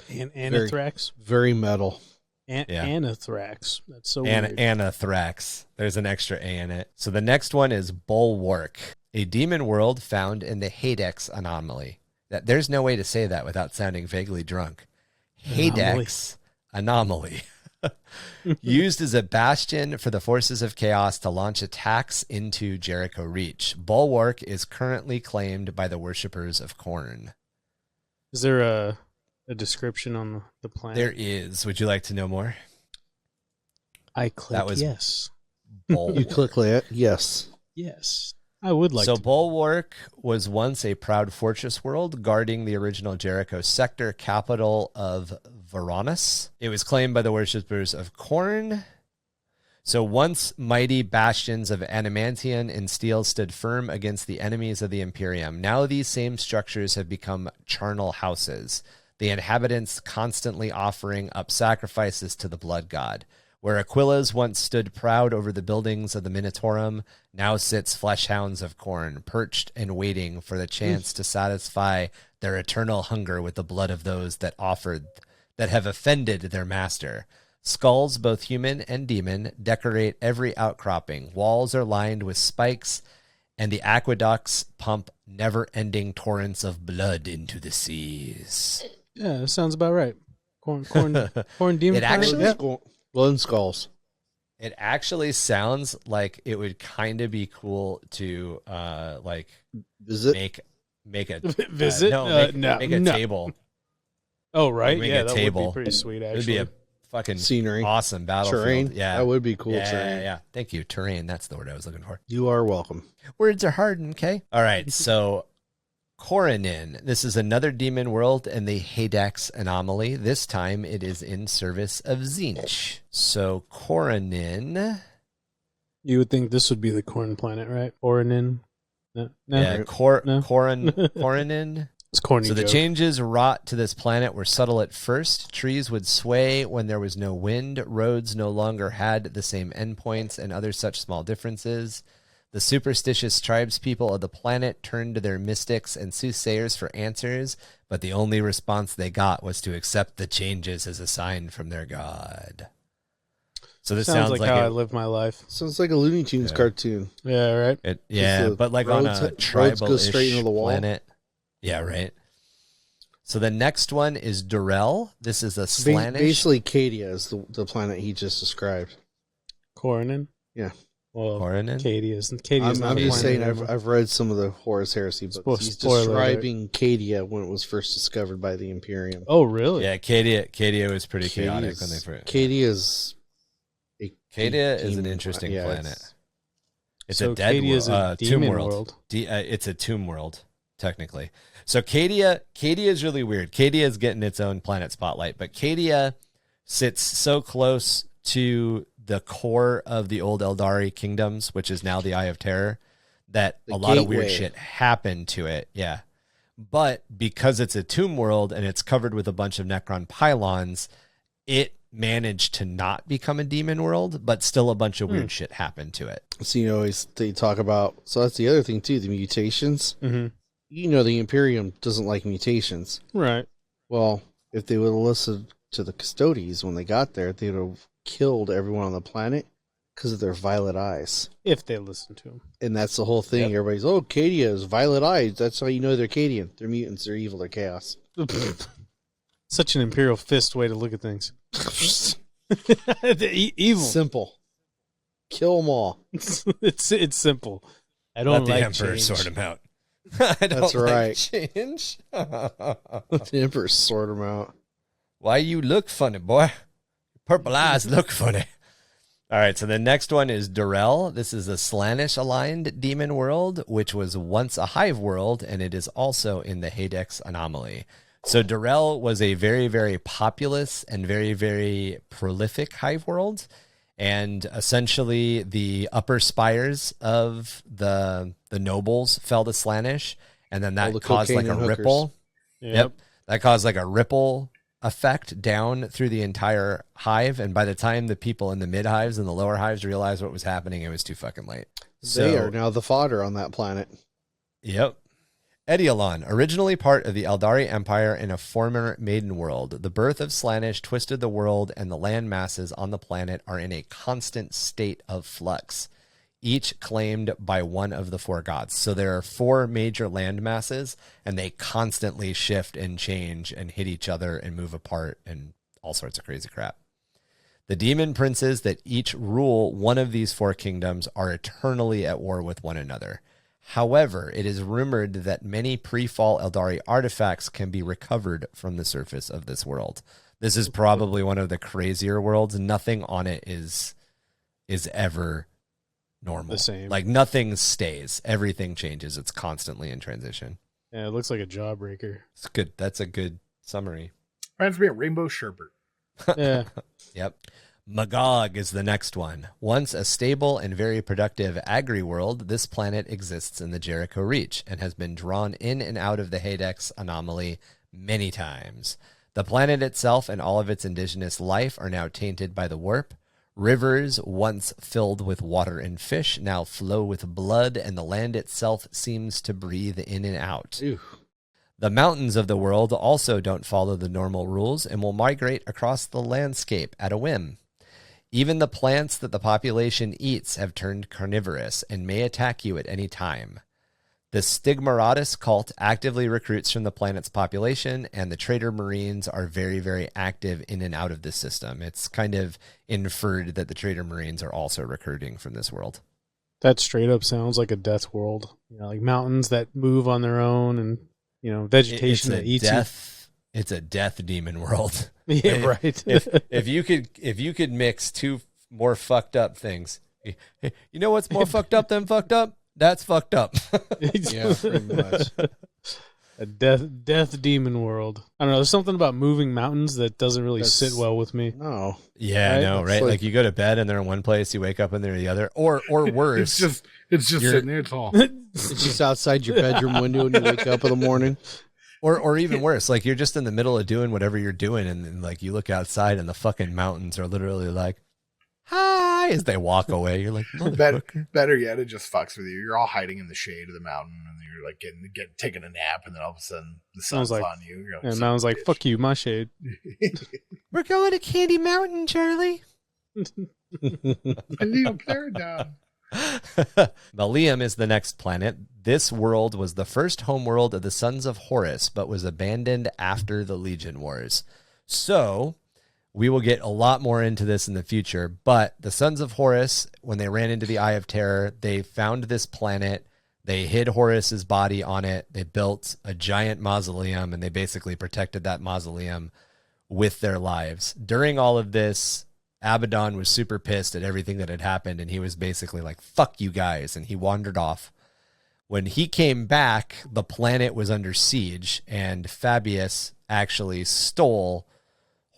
Anathrax? Very metal. Anathrax. That's so weird. Anathrax. There's an extra A in it. So the next one is Bulwark, a demon world found in the Hadex anomaly. There's no way to say that without sounding vaguely drunk. Hadex anomaly. Used as a bastion for the forces of chaos to launch attacks into Jericho Reach. Bulwark is currently claimed by the worshippers of Khorne. Is there a description on the planet? There is. Would you like to know more? I click yes. You click yes. Yes. I would like to. So Bulwark was once a proud fortress world guarding the original Jericho sector, capital of Varanus. It was claimed by the worshippers of Khorne. So once mighty bastions of adamantium and steel stood firm against the enemies of the Imperium. Now these same structures have become charnel houses, the inhabitants constantly offering up sacrifices to the blood god. Where Aquila's once stood proud over the buildings of the Minotaurum, now sits fleshhounds of Khorne, perched and waiting for the chance to satisfy their eternal hunger with the blood of those that have offended their master. Skulls, both human and demon, decorate every outcropping. Walls are lined with spikes, and the aqueducts pump never-ending torrents of blood into the seas. Yeah, that sounds about right. Khorne demon. It actually... Blood and skulls. It actually sounds like it would kind of be cool to visit, make a visit. Make a table. Oh right, make yeah, a that table. would be pretty sweet. Actually, It'd be a fucking scenery, awesome battlefield. Terrain. Yeah, that would be cool. Yeah, terrain. yeah. Thank you, terrain. That's the word I was looking for. You are welcome. Words are hard, okay? All right, so Khorne. This is another demon world in the Hadex anomaly. This time it is in service of Tzeentch. So Khorne. You would think this would be the corn planet, right? Khorne. No. Yeah, Khorne. It's corny. So the joke. changes wrought to this planet were subtle at first. Trees would sway when there was no wind. Roads no longer had the same endpoints and other such small differences. The superstitious tribespeople of the planet turned to their mystics and soothsayers for answers, but the only response they got was to accept the changes as a sign from their god. So this sounds like how I live my life. Sounds like a Looney Tunes cartoon. Yeah, right. But like on a tribal-ish planet. Yeah, right. So the next one is Durell. This is a Slaanesh. Basically, Cadia is the planet he just described. Khorne. Yeah. Well, Khorne? Cadia's I'm just saying, I've read some of the Horus Heresy books. He's describing Cadia when it was first discovered by the Imperium. Oh, really? Yeah, Cadia was pretty chaotic when they first. Cadia is an interesting planet. It's so a dead Cadia's world, a demon tomb world. It's a tomb world, technically. So Cadia is really weird. Cadia is getting its own planet spotlight, but Cadia sits so close to the core of the old Eldari kingdoms, which is now the Eye of Terror, that a lot of weird shit happened to it. Yeah. But because it's a tomb world and it's covered with a bunch of Necron pylons, it managed to not become a demon world, but still a bunch of weird shit happened to it. So, they talk about, so that's the other thing too, the mutations. Mm-hmm. The Imperium doesn't like mutations. Right. Well, if they would have listened to the Custodes when they got there, they would have killed everyone on the planet, Because of their violet eyes. If they listen to him. And that's the whole thing. Yep. Everybody's, Cadia is violet eyes. That's how you know they're Cadian. They're mutants. They're evil. They're chaos. Such an Imperial Fist way to look at things. Evil. Simple. Kill them all. It's simple. I don't Let the like Emperor change. sort him out. I don't That's like right. change. The Emperor sort them out. Why you look funny, boy? Purple eyes look funny. All right, so the next one is Durrell. This is a Slaanesh-aligned demon world, which was once a Hive world, and it is also in the Hadex anomaly. So Durrell was a very, very populous and very, very prolific Hive world, and essentially the upper spires of the nobles fell to Slaanesh, and then that the caused like cocaine a and hookers. ripple. Yep. That caused like a ripple effect down through the entire hive, and by the time the people in the mid hives and the lower hives realized what was happening, it was too fucking late. They are now the fodder on that planet. Yep. Edialon, originally part of the Eldari Empire in a former maiden world. The birth of Slaanesh twisted the world, and the land masses on the planet are in a constant state of flux, each claimed by one of the four gods. So there are four major land masses, and they constantly shift and change and hit each other and move apart and all sorts of crazy crap. The demon princes that each rule one of these four kingdoms are eternally at war with one another. However, it is rumored that many pre-fall Eldari artifacts can be recovered from the surface of this world. This is probably one of the crazier worlds. Nothing on it is ever normal. The same. Like nothing stays. Everything changes. It's constantly in transition. Yeah, it looks like a jawbreaker. It's good. That's a good summary. Reminds me of Rainbow Sherbet. Yeah. Yep. Magog is the next one. Once a stable and very productive agri-world, this planet exists in the Jericho Reach and has been drawn in and out of the Hadex anomaly many times. The planet itself and all of its indigenous life are now tainted by the warp. Rivers, once filled with water and fish, now flow with blood, and the land itself seems to breathe in and out. Ew. The mountains of the world also don't follow the normal rules and will migrate across the landscape at a whim. Even the plants that the population eats have turned carnivorous and may attack you at any time. The Stigmaratus cult actively recruits from the planet's population, and the Trader Marines are very, very active in and out of this system. It's kind of inferred that the Trader Marines are also recruiting from this world. That straight up sounds like a death world. You know, like mountains that move on their own and, you know, vegetation that eats It's a death demon world. you. Yeah, right. If you could mix two more fucked up things, you know what's more fucked up than fucked up? That's fucked up. Yeah, pretty much. A death demon world. I don't know. There's something about moving mountains that doesn't really sit well with me. No. Yeah, Right? I know, It's right? like- Like you go to bed and they're in one place, you wake up and they're in the other, or worse. It's just You're- sitting there. It's all. It's just outside your bedroom window when you wake up in the morning. Or even worse, like you're just in the middle of doing whatever you're doing, and then like you look outside and the fucking mountains are literally like, hi, as they walk away. You're like, motherfucker. Better yet, it just fucks with you. You're all hiding in the shade of the mountain, and you're like taking a nap, and then all of a sudden the sun's Sounds like- on you. You're like, And "Son I of was a like, bitch." fuck you, my shade. We're going to Candy Mountain, Charlie. I need to tear it down. Malium is the next planet. This world was the first homeworld of the Sons of Horus, but was abandoned after the Legion Wars. So, we will get a lot more into this in the future, but the Sons of Horus, when they ran into the Eye of Terror, they found this planet. They hid Horus's body on it. They built a giant mausoleum, and they basically protected that mausoleum with their lives. During all of this, Abaddon was super pissed at everything that had happened, and he was basically like, fuck you guys, and he wandered off. When he came back, the planet was under siege, and Fabius actually stole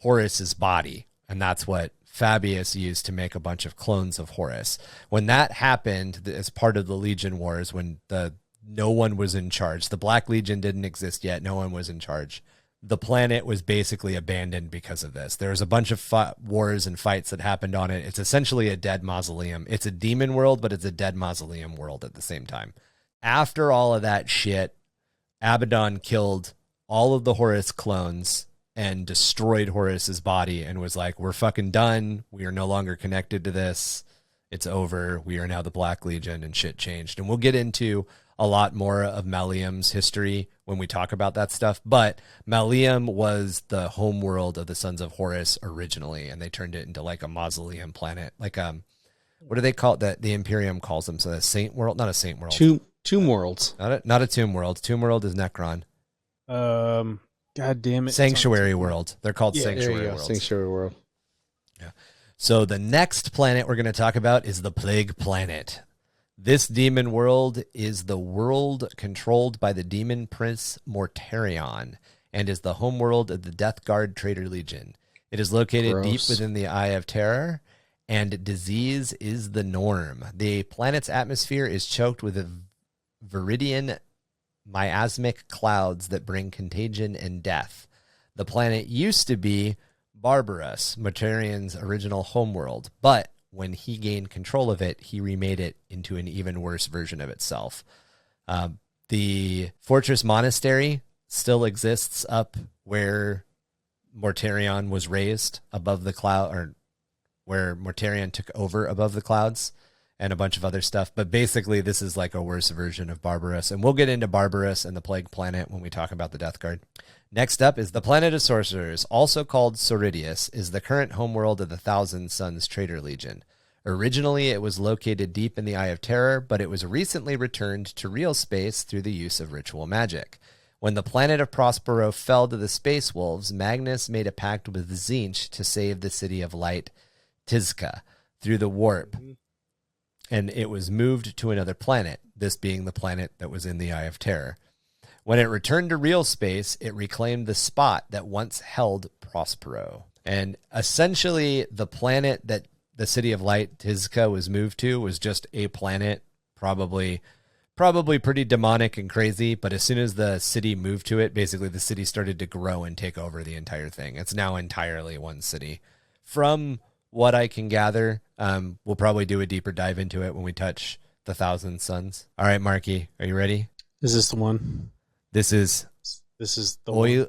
Horus's body, and that's what Fabius used to make a bunch of clones of Horus. When that happened, as part of the Legion Wars, when no one was in charge, the Black Legion didn't exist yet, no one was in charge. The planet was basically abandoned because of this. There was a bunch of wars and fights that happened on it. It's essentially a dead mausoleum. It's a demon world, but it's a dead mausoleum world at the same time. After all of that shit, Abaddon killed all of the Horus clones and destroyed Horus's body and was like, we're fucking done. We are no longer connected to this. It's over. We are now the Black Legion, and shit changed. And we'll get into a lot more of Malium's history when we talk about that stuff. But Malium was the home world of the Sons of Horus originally, and they turned it into like a mausoleum planet. Like, what do they call it? That the Imperium calls them? So the Saint World? Not a Saint World. Tomb Worlds. Not a Tomb World. Tomb World is Necron. God damn it. Sanctuary World. They're called There Sanctuary you go. Worlds. Sanctuary World. Yeah. So the next planet we're going to talk about is the Plague Planet. This demon world is the world controlled by the demon prince Mortarion and is the homeworld of the Death Guard Traitor Legion. It is located deep within the Eye of Terror, and disease is the norm. The planet's atmosphere is choked with viridian miasmic clouds that bring contagion and death. The planet used to be Barbarous, Mortarion's original homeworld, but when he gained control of it, he remade it into an even worse version of itself. The Fortress Monastery still exists up where Mortarion was raised above the cloud, or where Mortarion took over above the clouds, and a bunch of other stuff. But basically, this is like a worse version of Barbarous, and we'll get into Barbarous and the Plague Planet when we talk about the Death Guard. Next up is the Planet of Sorcerers, also called Soridius, is the current homeworld of the Thousand Sons Traitor Legion. Originally, it was located deep in the Eye of Terror, but it was recently returned to real space through the use of ritual magic. When the planet of Prospero fell to the Space Wolves, Magnus made a pact with Tzeentch to save the City of Light, Tizca, through the warp, and it was moved to another planet, this being the planet that was in the Eye of Terror. When it returned to real space, it reclaimed the spot that once held Prospero. And essentially, the planet that the City of Light, Tizca, was moved to was just a planet, probably pretty demonic and crazy, but as soon as the city moved to it, basically the city started to grow and take over the entire thing. It's now entirely one city. From what I can gather, we'll probably do a deeper dive into it when we touch the Thousand Suns. All right, Marky, are you ready? Is this the one? This is the one.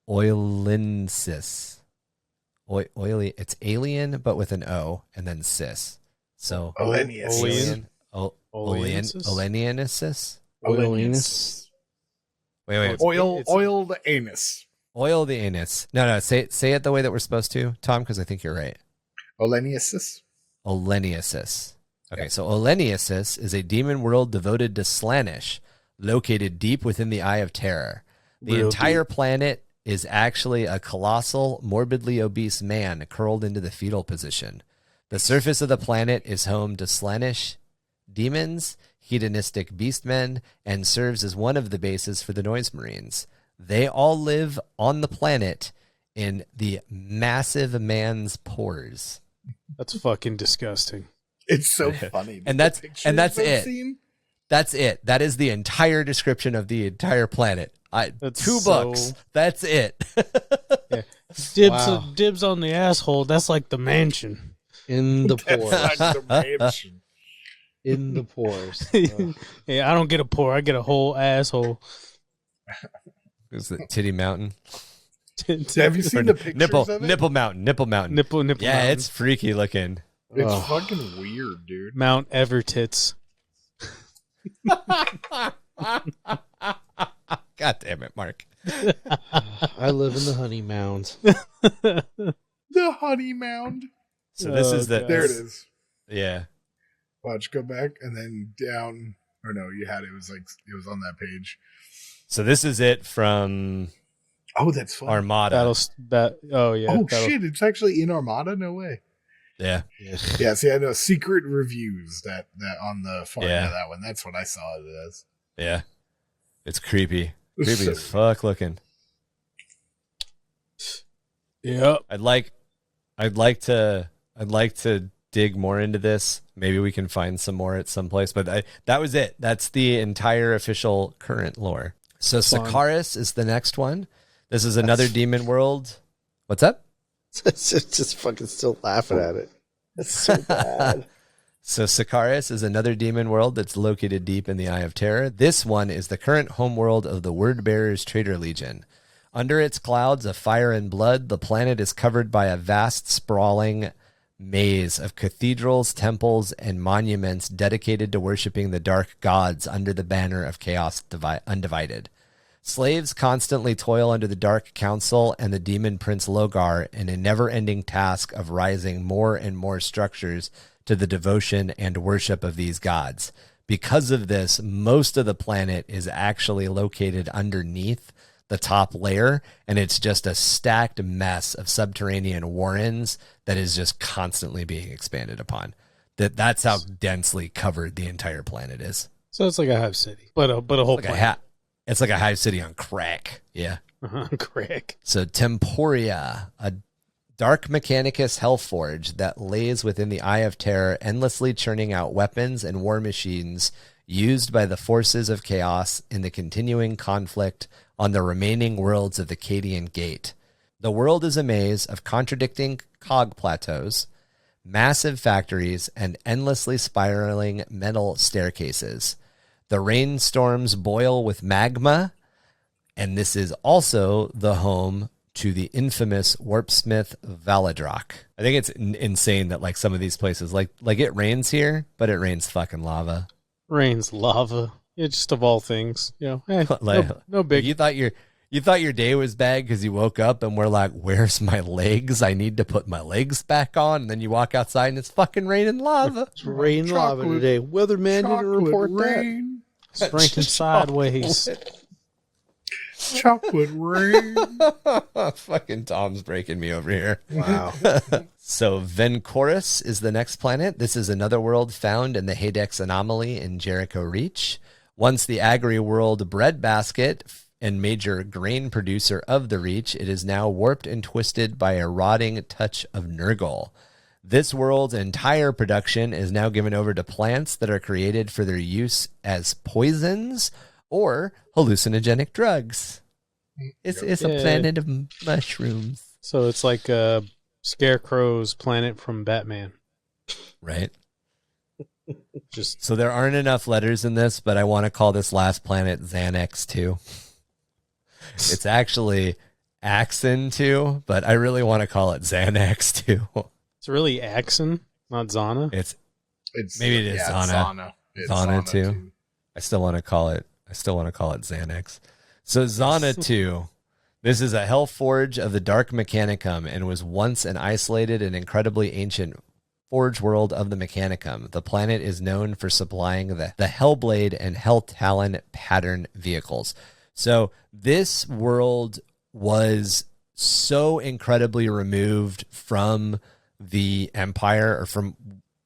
Oilensis. Oily. It's alien, but with an O and then cis. So Olenius. Oleniasis. Wait. Oil the anus. Oil the anus. No. Say it the way that we're supposed to, Tom, because I think you're right. Oleniusis. Oleniusis. Okay, so Oleniusis is a demon world devoted to Slaanesh, located deep within the Eye of Terror. The entire planet is actually a colossal, morbidly obese man curled into the fetal position. The surface of the planet is home to Slaanesh demons, hedonistic beastmen, and serves as one of the bases for the Noise Marines. They all live on the planet in the massive man's pores. That's fucking disgusting. It's so funny. And that's it. That's it. That is the entire description of the entire planet. $2 bucks. That's it. Yeah. Dibs on the asshole. That's like the mansion. In the pores. That's like the mansion. In the pores. Yeah, I don't get a pore. I get a whole asshole. Is it Titty Mountain? Have you seen the pictures of it? Nipple Mountain. Nipple Yeah, mountain. it's freaky looking. It's fucking weird, dude. Mount Evertits. God damn it, Mark. I live in the honey mound. The honey mound. So this is the... There it is. Yeah. Watch, go back and then down. Or no, you had it. It was on that page. So this is it from... Oh, that's fun. Armada. Shit, it's actually in Armada? No way. Yeah. Yeah, see, I know secret reviews that on the far end of that one. That's what I saw it as. Yeah. It's creepy. Creepy as fuck looking. Yep. I'd like to dig more into this. Maybe we can find some more at some place, but that was it. That's the entire official current lore. So Sakaris is the next one. This is another demon world. What's up? Just fucking still laughing at it. That's so bad. So Sakaris is another demon world that's located deep in the Eye of Terror. This one is the current homeworld of the Wordbearers Traitor Legion. Under its clouds of fire and blood, the planet is covered by a vast, sprawling maze of cathedrals, temples, and monuments dedicated to worshiping the dark gods under the banner of Chaos Undivided. Slaves constantly toil under the Dark Council and the Demon Prince Logar in a never-ending task of rising more and more structures to the devotion and worship of these gods. Because of this, most of the planet is actually located underneath the top layer, and it's just a stacked mess of subterranean warrens that is just constantly being expanded upon. That's how densely covered the entire planet is. So it's like a Hive city, but a whole Like planet. it's like a Hive city on crack. Yeah. Crack. So Temporia, a dark Mechanicus hellforge that lays within the Eye of Terror, endlessly churning out weapons and war machines used by the forces of chaos in the continuing conflict on the remaining worlds of the Cadian Gate. The world is a maze of contradicting cog plateaus, massive factories, and endlessly spiraling metal staircases. The rainstorms boil with magma, and this is also the home to the infamous warpsmith Valadrock. I think it's insane that like some of these places, like it rains here, but it rains fucking lava. Rains lava. Yeah, just of all things. No big. You thought your day was bad because you woke up and were like, "Where's my legs? I need to put my legs back on." And then you walk outside and it's fucking raining lava. It's raining lava today. Weatherman didn't report rain. It's raining sideways. Chocolate rain. Fucking Tom's breaking me over here. Wow. So Vencorus is the next planet. This is another world found in the Hadex anomaly in Jericho Reach. Once the agri-world breadbasket and major grain producer of the Reach, it is now warped and twisted by a rotting touch of Nurgle. This world's entire production is now given over to plants that are created for their use as poisons or hallucinogenic drugs. It's a planet of mushrooms. So it's like Scarecrow's planet from Batman. Right. Just So there aren't enough letters in this, but I want to call this last planet Xanax 2. It's actually Axon 2, but I really want to call it Xanax 2. it's really Axon, not Zana. It's Maybe it is Zana. Zana. It's Zana 2. I still want to call it Xanax. So Zana 2. This is a hellforge of the Dark Mechanicum and was once an isolated and incredibly ancient forge world of the Mechanicum. The planet is known for supplying the Hellblade and Helltalon pattern vehicles. So this world was so incredibly removed from the Empire or from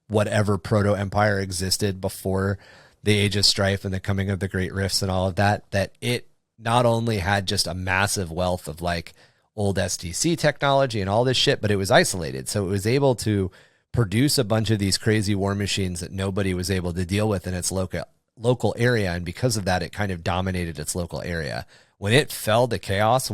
whatever proto-Empire existed before the Age of Strife and the coming of the Great Rifts and all of that, that it not only had just a massive wealth of like old STC technology and all this shit, but it was isolated. So it was able to produce a bunch of these crazy war machines that nobody was able to deal with in its local area. And because of that, it kind of dominated its local area. When it fell to chaos,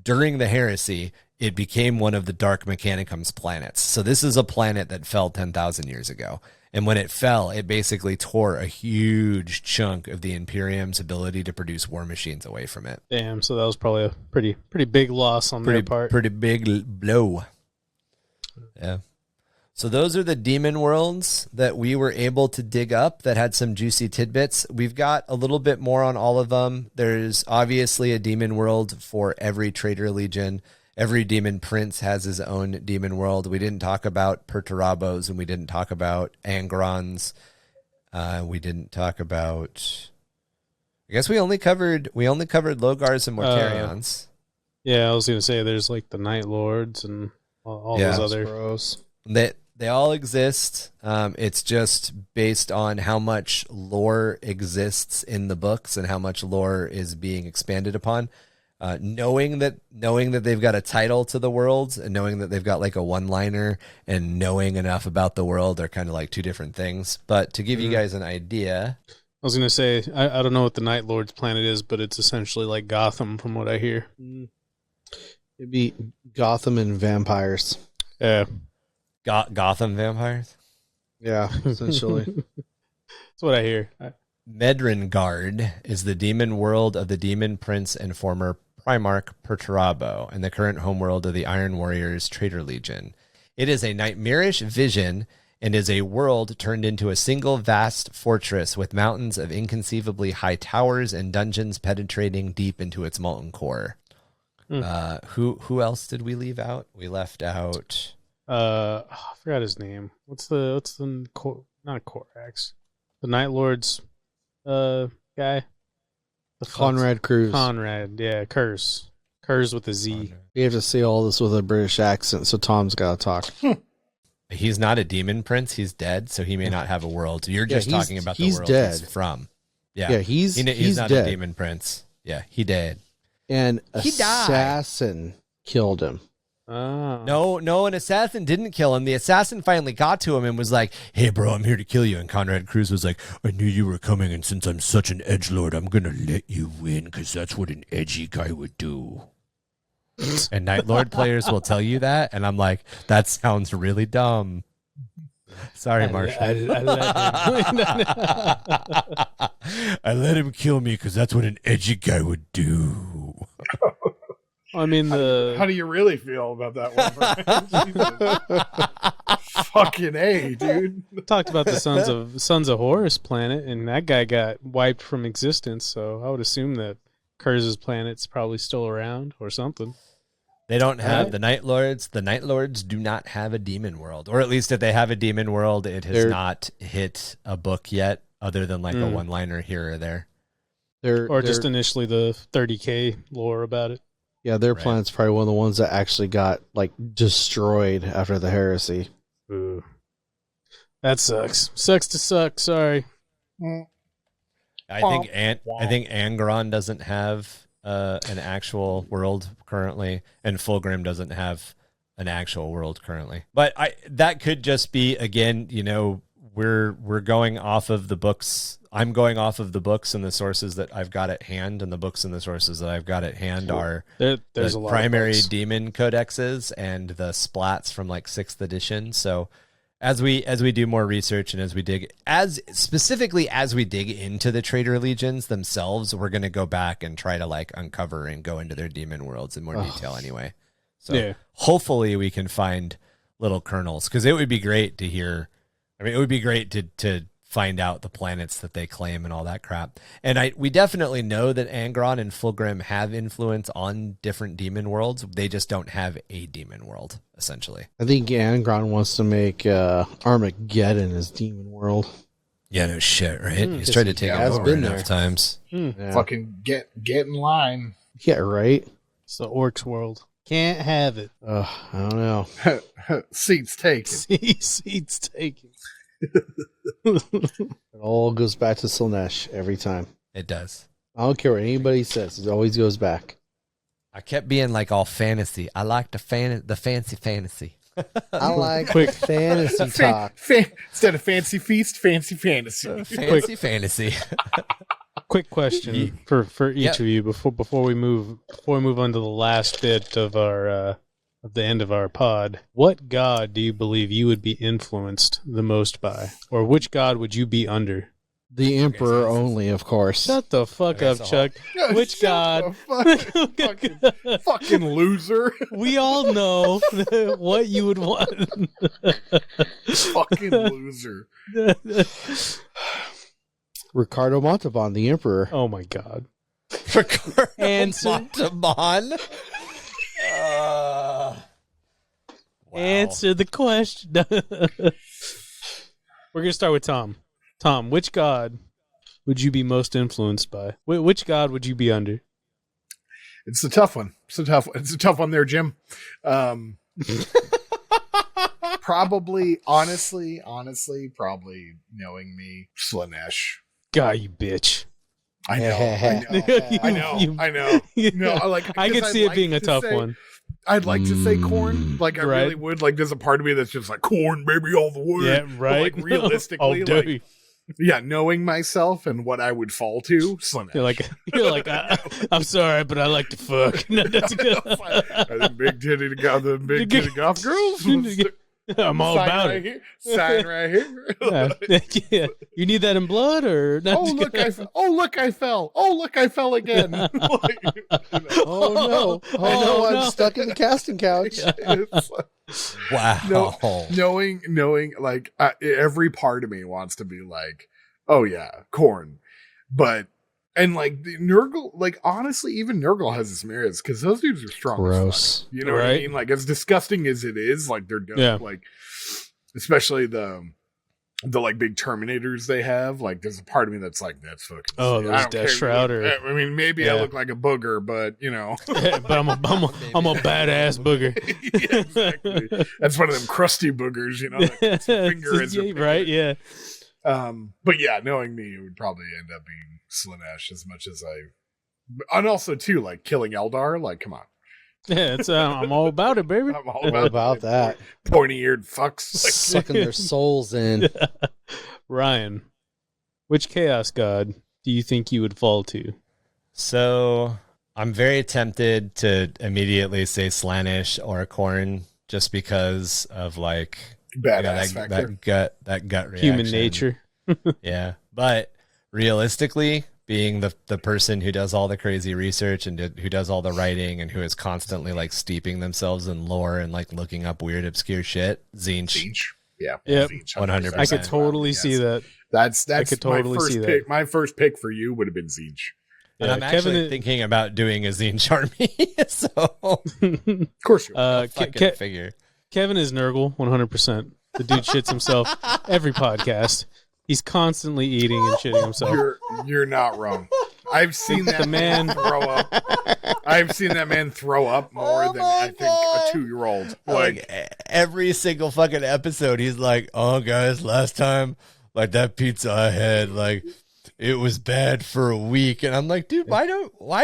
during the heresy, it became one of the Dark Mechanicum's planets. So this is a planet that fell 10,000 years ago. And when it fell, it basically tore a huge chunk of the Imperium's ability to produce war machines away from it. Damn, so that was probably a pretty big loss on their part. Pretty big blow. Yeah. So those are the demon worlds that we were able to dig up that had some juicy tidbits. We've got a little bit more on all of them. There's obviously a demon world for every Traitor Legion. Every demon prince has his own demon world. We didn't talk about Perturabos and we didn't talk about Angrons. We didn't talk about. I guess we only covered Logars and Mortarions. Yeah, I was gonna say there's like the Night Lords and all those other. Gross. They all exist. It's just based on how much lore exists in the books and how much lore is being expanded upon. Knowing that they've got a title to the worlds and knowing that they've got like a one-liner and knowing enough about the world are kind of like two different things. But to give you guys an idea, I was gonna say I don't know what the Night Lord's planet is, but it's essentially like Gotham from what I hear. It'd be Gotham and vampires. Yeah, Gotham vampires. Yeah, essentially. that's what I hear. Medrengard is the demon world of the demon prince and former Primarch Perturabo and the current homeworld of the Iron Warriors Traitor Legion. It is a nightmarish vision and is a world turned into a single vast fortress with mountains of inconceivably high towers and dungeons penetrating deep into its molten core. Who else did we leave out? We left out I forgot his name. What's the not Corax, the Night Lord's guy? Conrad Cruz. Conrad, yeah, Curse with a Z. You have to say all this with a British accent, so Tom's got to talk. He's not a demon prince. He's dead, so he may not have a world. You're just talking about the world dead. he's from. Yeah, he's not dead. a demon prince. Yeah, he dead. An He died. assassin killed him. Oh. No, an assassin didn't kill him. The assassin finally got to him and was like, "Hey, bro, I'm here to kill you." And Conrad Cruz was like, "I knew you were coming, and since I'm such an edgelord, I'm gonna let you win because that's what an edgy guy would do." And Night Lord players will tell you that, and I'm like, that sounds really dumb. Sorry, Marshall. I let him kill me because that's what an edgy guy would do. I mean, How do you really feel about that one? Fucking A, dude. talked about the Sons of Horus planet, and that guy got wiped from existence. So I would assume that Kurz's planet's probably still around or something. They don't have the Night Lords. The Night Lords do not have a demon world, or at least if they have a demon world, it has not hit a book yet, other than like a one-liner here or there, or just initially the 30K lore about it. Yeah, their planet's probably one of the ones that actually got like destroyed after the heresy. Ooh. That sucks. Sucks to suck. Sorry. I think Angron doesn't have an actual world currently, and Fulgrim doesn't have an actual world currently. But that could just be, again, we're going off of the books. I'm going off of the books and the sources that I've got at hand, and the books and the sources that I've got at hand are there's the a lot primary of books. demon codexes and the splats from like 6th edition. So as we do more research and as we dig into the Traitor Legions themselves, we're going to go back and try to like uncover and go into their demon worlds in more detail anyway. So hopefully we can find little kernels, because it would be great to hear. I mean, it would be great to find out the planets that they claim and all that crap. And we definitely know that Angron and Fulgrim have influence on different demon worlds. They just don't have a demon world, essentially. I think Angron wants to make Armageddon his demon world. Yeah, no shit, right? He's tried to take it over enough times. Yeah. Fucking get in line. Yeah, right? It's the Orcs world. Can't have it. I don't know. Seats taken. Seats taken. It all goes back to Slaanesh every time. It does. I don't care what anybody says. It always goes back. I kept being like all fantasy. I like the fancy fantasy. I like quick fantasy talk. Instead of fancy feast, fancy fantasy. Fancy fantasy. Quick question for each of you before we move on to the last bit of our of the end of our pod. What god do you believe you would be influenced the most by, or which god would you be under? The Emperor only, of course. Shut the fuck up, Chuck. Which god? Fucking loser. We all know what you would want. Fucking loser. Ricardo Montalban, the Emperor. Oh my god. Answer. Montalban. Wow. Answer the question. We're gonna start with Tom. Tom, which god would you be most influenced by? Which god would you be under? It's a tough one. It's a tough one there, Jim. Probably, honestly, probably knowing me, Slaanesh. God, you bitch. I know. No, I could see it being a tough one. I'd like to say Khorn, like I really would. Like, there's a part of me that's just like Khorn, baby, all the way. Yeah, right. But, like, realistically, knowing myself and what I would fall to, Slaanesh. You're like, I'm sorry, but I like to fuck. No, that's good. The big titty golf girls. I'm all Sign about right it. Here. Sign right here. Yeah. You need that in blood or not? Oh look, I fell. Oh look, I fell again. Like, Oh no! Oh no! I'm stuck in the casting couch. it's like, Wow. knowing like every part of me wants to be like, oh yeah, Khorne, but and like the Nurgle, like honestly, even Nurgle has its merits because those dudes are strong. Gross. As fuck. You know what I mean? Like as disgusting as it is, like they're dope. Yeah. Like especially the like big Terminators they have. Like there's a part of me that's like, that's fucking. Oh, sick. those I don't Death care. Shrouder. I mean, maybe I Yeah. look like a booger, but you know. But I'm a badass booger. Yeah, exactly. That's one of them crusty boogers, you know. That gets your finger as your finger. Right? Yeah. But yeah, knowing me, it would probably end up being Slaanesh as much as and also too, like killing Eldar. Like, come on, Yeah. It's I'm all about it, baby. I'm all What about that? Pointy-eared fucks. Like, Sucking their souls in. Ryan, which chaos god do you think you would fall to? So I'm very tempted to immediately say Slaanesh or Khorne just because of like badass factor. that gut reaction. Human nature. Yeah. But realistically, being the person who does all the crazy research and who does all the writing and who is constantly like steeping themselves in lore and like looking up weird obscure shit, Tzeentch. Tzeentch. Yeah. Yep. Tzeentch, 100%. I could totally Yes. see that. That's could totally my first see that. pick. My first pick for you would have been Tzeentch. And Yeah, I'm actually Kevin- thinking about doing a Tzeentch army. So Of course you would. fucking figure. Kevin is Nurgle, 100%. The dude shits himself every podcast. He's constantly eating and shitting himself. You're not wrong. I've seen that The man- throw up. I've seen that man throw up more than I think a 2-year-old. Like every single fucking episode, he's like, "Oh, guys, last time, like that pizza I had, like it was bad for a week," and I'm like, "Dude, why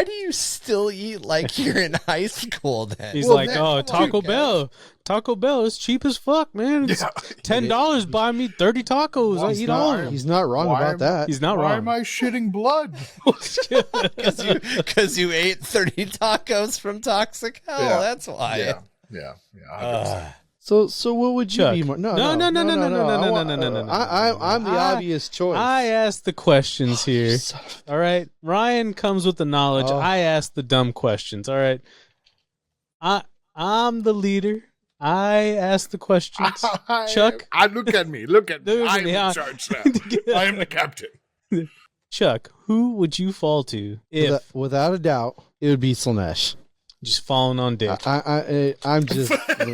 do you still eat like you're in high school?" Then He's Well, like, that- "Oh, Taco dude, Bell. Taco Bell is cheap as fuck, man. It's Yeah. $10 buy me 30 tacos. I He's eat not- all of them." He's not wrong Why about am- that. He's not Why wrong. am I shitting blood? because you ate 30 tacos from Toxic Hell. Yeah. That's why. Yeah. 100%. So what would you Chuck. be? No. I'm the I- obvious choice. I asked the questions here. Son of All right. Ryan comes with the knowledge. Oh. I ask the dumb questions. All right. I'm the leader. I ask the questions. Chuck? Look at me. Look at me. Look at I'm me, in huh? charge now. I am the captain. Chuck, who would you fall to if without a doubt, it would be Slaanesh. just falling on dick? I'm just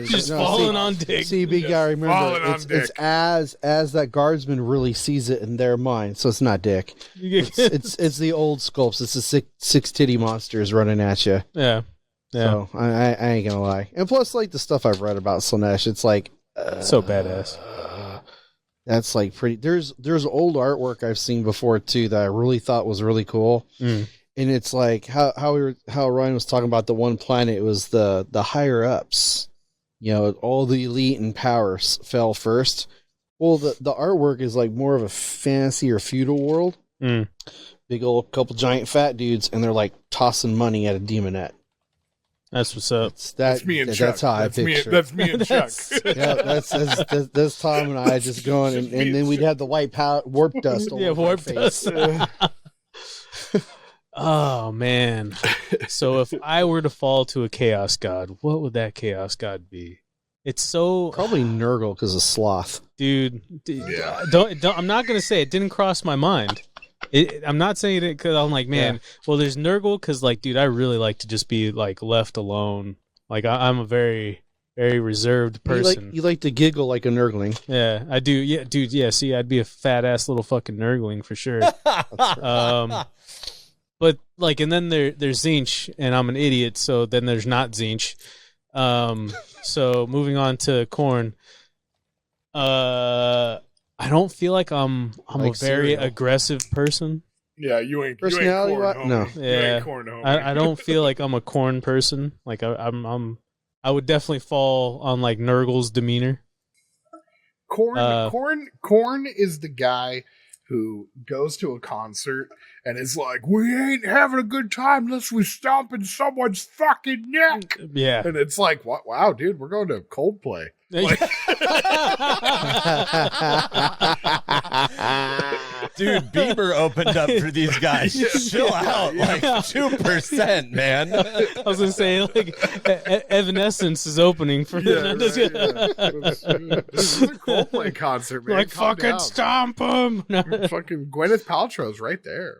Just no, falling see- on dick. See, big guy, remember Falling on it's dick. as that guardsman really sees it in their mind, so it's not dick. It's the old sculpts. It's the six titty monsters running at you. Yeah. Yeah. So I ain't gonna lie. And plus, like the stuff I've read about Slaanesh, it's like So badass. that's like pretty. There's old artwork I've seen before too that I really thought was really cool. Mm. And it's like how Ryan was talking about the one planet. It was the higher ups. You know, all the elite and powers fell first. Well, the artwork is like more of a fantasy or feudal world. Mm. Big old couple giant fat dudes, and they're like tossing money at a demonette. That's what's up. That's me and Chuck. That's how I picture. That's me and Chuck. Yeah, that's Tom and I just going, and then we'd have the white warp dust. All Yeah, over our warp face. dust. Oh man. So if I were to fall to a chaos god, what would that chaos god be? It's so Probably Nurgle because of sloth. dude. Yeah. Don't. I'm not gonna say it didn't cross my mind. I'm not saying it because I'm like, man. Yeah. Well, there's Nurgle because, like, dude, I really like to just be like left alone. Like, I'm a very, very reserved person. You like to giggle like a Nurgling. Yeah, I do. Yeah, dude. Yeah, see, I'd be a fat ass little fucking Nurgling for sure. But like, and then there's Tzeentch, and I'm an idiot. So then there's not Tzeentch. So moving on to Khorne. I don't feel like I'm Like a very cereal. aggressive person. Yeah, you ain't Personality corn, wise? No. homie. You Yeah. ain't corn, homie. I don't feel like I'm a Khorne person. Like I would definitely fall on like Nurgle's demeanor. Corn is the guy who goes to a concert and is like, "We ain't having a good time unless we stomp in someone's fucking neck." Yeah. And it's like, "What? Wow, dude, we're going to Coldplay." Dude, Bieber opened up for these guys. Chill out, like 2%, man. I was gonna say like Evanescence is opening for them. This is a Coldplay concert, man. Like Calm fucking down. stomp them. Fucking Gwyneth Paltrow's right there.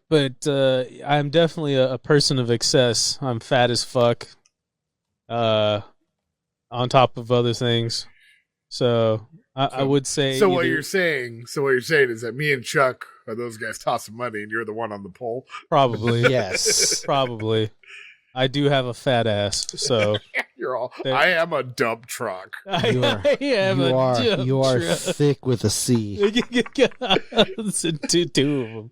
But I'm definitely a person of excess. I'm fat as fuck. On top of other things, so I would say. So what you're saying is that me and Chuck are those guys tossing money, and you're the one on the pole. Probably Yes. Probably. I do have a fat ass, so You're all. There- I am a dump truck. You are- You are thick with a C. Two of them,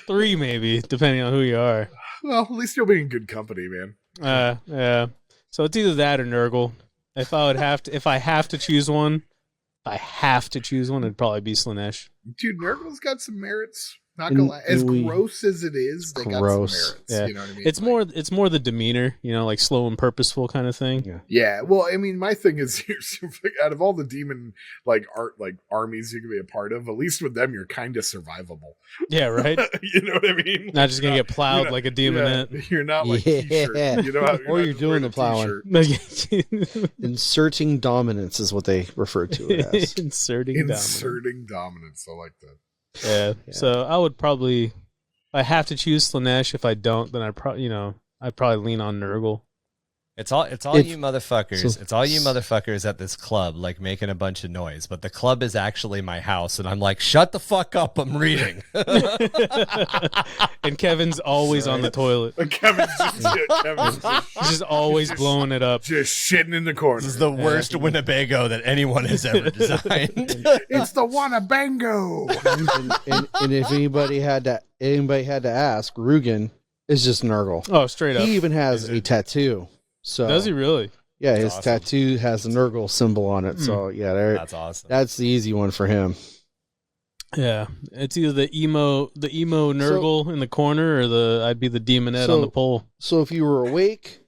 3 maybe, depending on who you are. Well, at least you'll be in good company, man. Yeah. So it's either that or Nurgle. If I have to choose one, it'd probably be Slanesh. Dude, Nurgle's got some merits. Not gonna lie. As gross as it is, they got some gross. merits. Yeah. You know what I mean? It's more the demeanor, like slow and purposeful kind of thing. Yeah. Yeah, well, I mean, my thing is, out of all the demon armies you can be a part of, at least with them, you're kind of survivable. Yeah, right. You know what I mean? Not just gonna get plowed like a demonette. Yeah, you're not like Yeah. T-shirt. You know how, Or not you're just doing wearing the a plowing. t-shirt. Inserting dominance is what they refer to it as. Inserting dominance. Dominance. I like that. Yeah. Yeah. So I would probably, if I have to choose Slanesh. If I don't, then I'd probably lean on Nurgle. It's all you motherfuckers. It's all you motherfuckers at this club, like making a bunch of noise. But the club is actually my house, and I'm like, shut the fuck up, I'm reading. And Kevin's always on the toilet. But Kevin's He's just always blowing it up. just shitting in the corner. This is the worst Winnebago that anyone has ever designed. It's the Wannabango. and if anybody had to ask, Rugen is just Nurgle. Oh, straight up. He even has a tattoo. So Does he really? Yeah, That's his awesome. tattoo has a Nurgle symbol on it. So yeah, That's awesome. that's the easy one for him. Yeah, it's either the emo Nurgle in the corner, or I'd be the demonette on the pole. So if you were awake,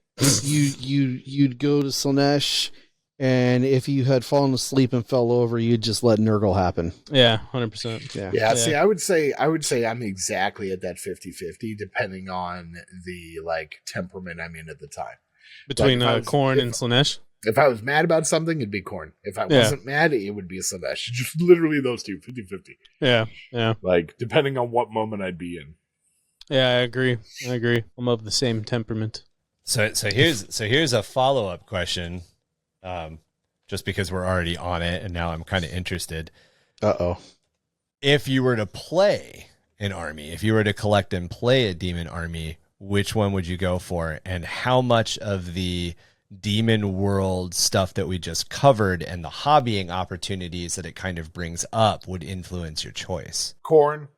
you'd go to Slanesh, and if you had fallen asleep and fell over, you'd just let Nurgle happen. Yeah, 100%. Yeah. See, I would say I'm exactly at that 50-50, depending on the temperament I'm in at the time. Between Like, Khorne and Slanesh. If I was mad about something, it'd be Khorne. If I wasn't mad, it would be a Slanesh. Just literally those two, 50-50. Yeah. Depending on what moment I'd be in. Yeah, I agree. I'm of the same temperament. So here's a follow-up question. Just because we're already on it, and now I'm kind of interested. Uh-oh. If you were to play an army, if you were to collect and play a demon army, which one would you go for? And how much of the Demon World stuff that we just covered and the hobbying opportunities that it kind of brings up would influence your choice? Khorne.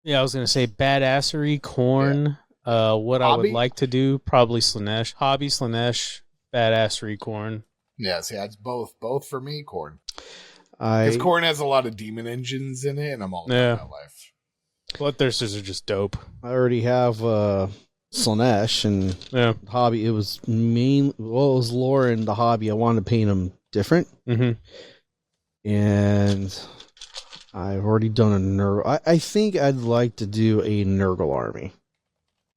Yeah, I was going to say badassery, Khorne. What I would Hobby? like to do, probably Slanesh. Hobby, Slanesh, badassery, Khorne. Yeah, see, that's both for me, Khorne. I Because Khorne has a lot of demon engines in it, and I'm all about that life. Bloodthirsters are just dope. already have Slanesh and Yeah. hobby. It was it was lore and the hobby. I wanted to paint them different, Mm-hmm. and I've already done a Nurgle. I think I'd like to do a Nurgle army,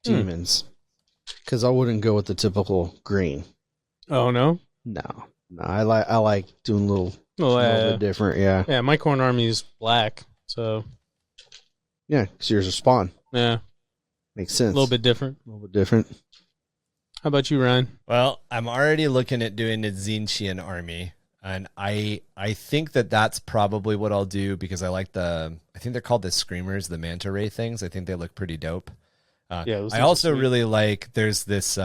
demons, because I wouldn't go with the typical green. Oh, no? No, I like doing a little bit different. Yeah, Yeah, my Khorne army is black, so yeah. Because yours are spawn. yeah, Makes sense. a little bit different. A little bit different. How about you, Ryan? Well, I'm already looking at doing a Tzeentchian army, and I think that's probably what I'll do because I like I think they're called the Screamers, the Manta Ray things. I think they look pretty dope. Those I things are also sweet. really like, there's this,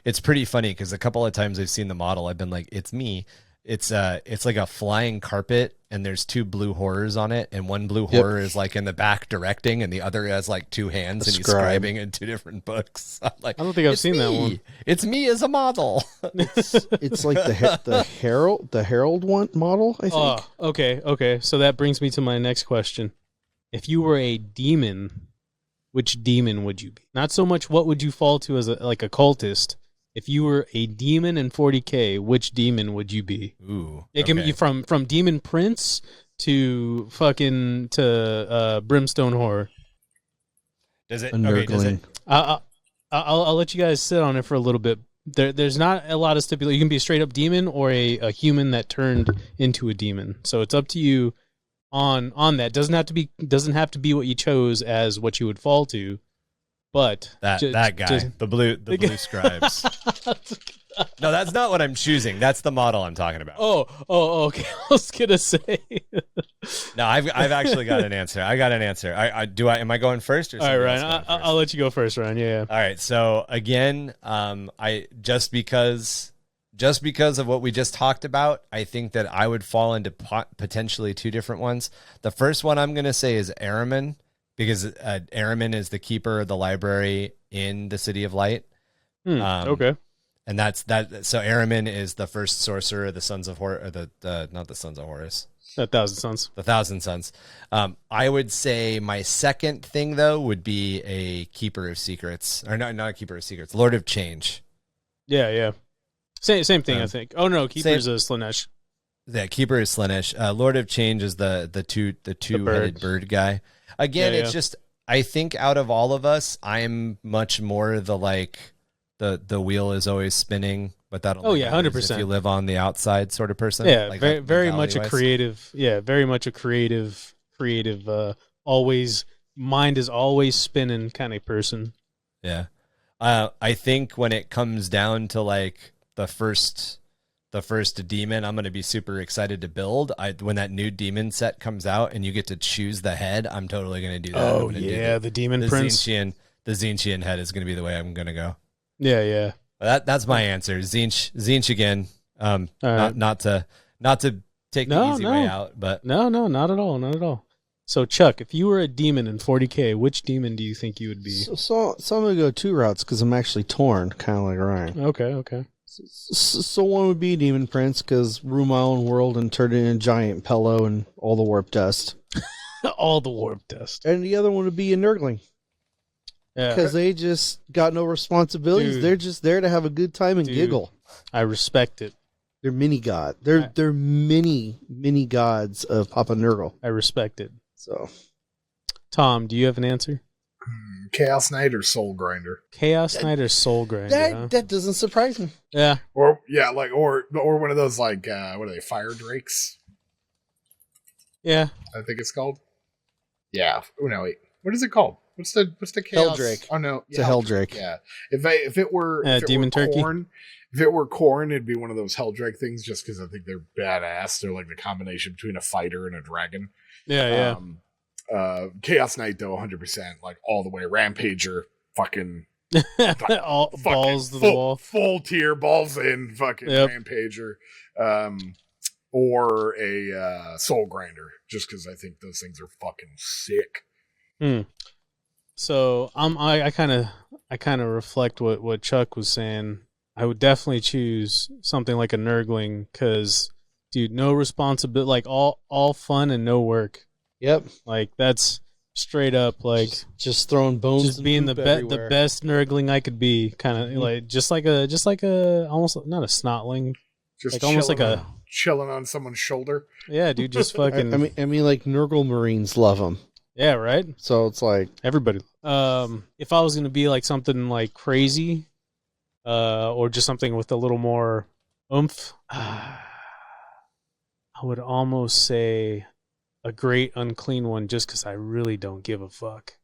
it's pretty funny because a couple of times I've seen the model, I've been like, it's me. It's like a flying carpet, and there's 2 blue horrors on it, and one blue horror is like in the back directing, and the other has like 2 hands, and he's scribe. scribing in 2 different books. I'm like, I don't think I've "It's seen that me. one." It's me as a model. It's like the Herald one model. I think. Oh, okay. So that brings me to my next question. If you were a demon, which demon would you be? Not so much what would you fall to as a cultist, if you were a demon in 40k, which demon would you be? Ooh. It can be from Demon Prince to fucking to Brimstone Horror. Does it? A Okay. Does nurgling. it? I'll let you guys sit on it for a little bit. There's not a lot of stipulation. You can be a straight up demon or a human that turned into a demon. So it's up to you on that. Doesn't have to be what you chose as what you would fall to. But That guy, the blue scribes. No, that's not what I'm choosing. That's the model I'm talking about. Oh, okay. I was gonna say. No, I've actually got an answer. I got an answer. Am I going first or All right, somebody else Ryan. going first? I'll let you go first, Ryan. Yeah. All right. So again, I just because of what we just talked about, I think that I would fall into potentially two different ones. The first one I'm going to say is Ahriman, because Ahriman is the keeper of the library in the City of Light. Okay. And that's that. So Ahriman is the first sorcerer of the Sons of Horus, not the Sons of Horus. 1,000 Sons. The 1,000 Sons. I would say my second thing, though, would be a Keeper of Secrets. Or not a Keeper of Secrets. Lord of Change. Yeah. Same thing, I think. Oh, no. Keeper's a Slanesh. Yeah, Keeper is Slanesh. Lord of Change is the two-headed bird guy. Again, it's just, I think out of all of us, I'm much more the wheel is always spinning. But that'll 100%. if you live on the outside sort of person. Yeah, very much a creative. Yeah, very much a creative. Always mind is always spinning kind of person. Yeah, I think when it comes down to the first demon, I'm going to be super excited to build. When that new demon set comes out and you get to choose the head, I'm totally going to do that. Oh yeah, the Demon Prince. The Tzeentchian head is going to be the way I'm going to go. Yeah. That's my answer. Tzeentch again. Right. Not to take the easy way out, but no, not at all. So Chuck, if you were a demon in 40k, which demon do you think you would be? So I'm gonna go two routes because I'm actually torn, kind of like Ryan. Okay. So one would be Demon Prince because rule my own world and turn it into a giant pillow and all the warp dust. All the warp dust. And the other one would be a Nurgling. Because they just got no responsibilities. Dude, they're just there to have a good time and giggle. I respect it. They're mini god. They're mini gods of Papa Nurgle. I respect it. So, Tom, do you have an answer? Chaos Knight or Soul Grinder? Chaos Knight or Soul Grinder? That doesn't surprise me. Yeah. Or one of those what are they? Fire Drakes? Yeah. I think it's called. Yeah. Oh no, wait. What is it called? What's the chaos? Helldrake. Oh no, it's a Helldrake. Yeah. If it were Demon Turkey. If it were Khorne, it'd be one of those Helldrake things. Just because I think they're badass. They're like the combination between a fighter and a dragon. Yeah. Chaos Knight though, 100%, like all the way. Rampager, fucking balls to the wall, full tier, balls in, fucking Rampager. Or a Soul Grinder, just because I think those things are fucking sick. So I kind of reflect what Chuck was saying. I would definitely choose something like a Nurgling because, dude, no responsibility, like all fun and no work. Yep, like that's straight up like just throwing bones, just being the best Nurgling I could be, kind of like just like a almost not a snotling, just like almost like a chilling on someone's shoulder. Yeah, dude, just fucking. I mean, like Nurgle Marines love them. Yeah, right. So it's like everybody. If I was gonna be like something like crazy, or just something with a little more oomph, I would almost say a great unclean one, just because I really don't give a fuck.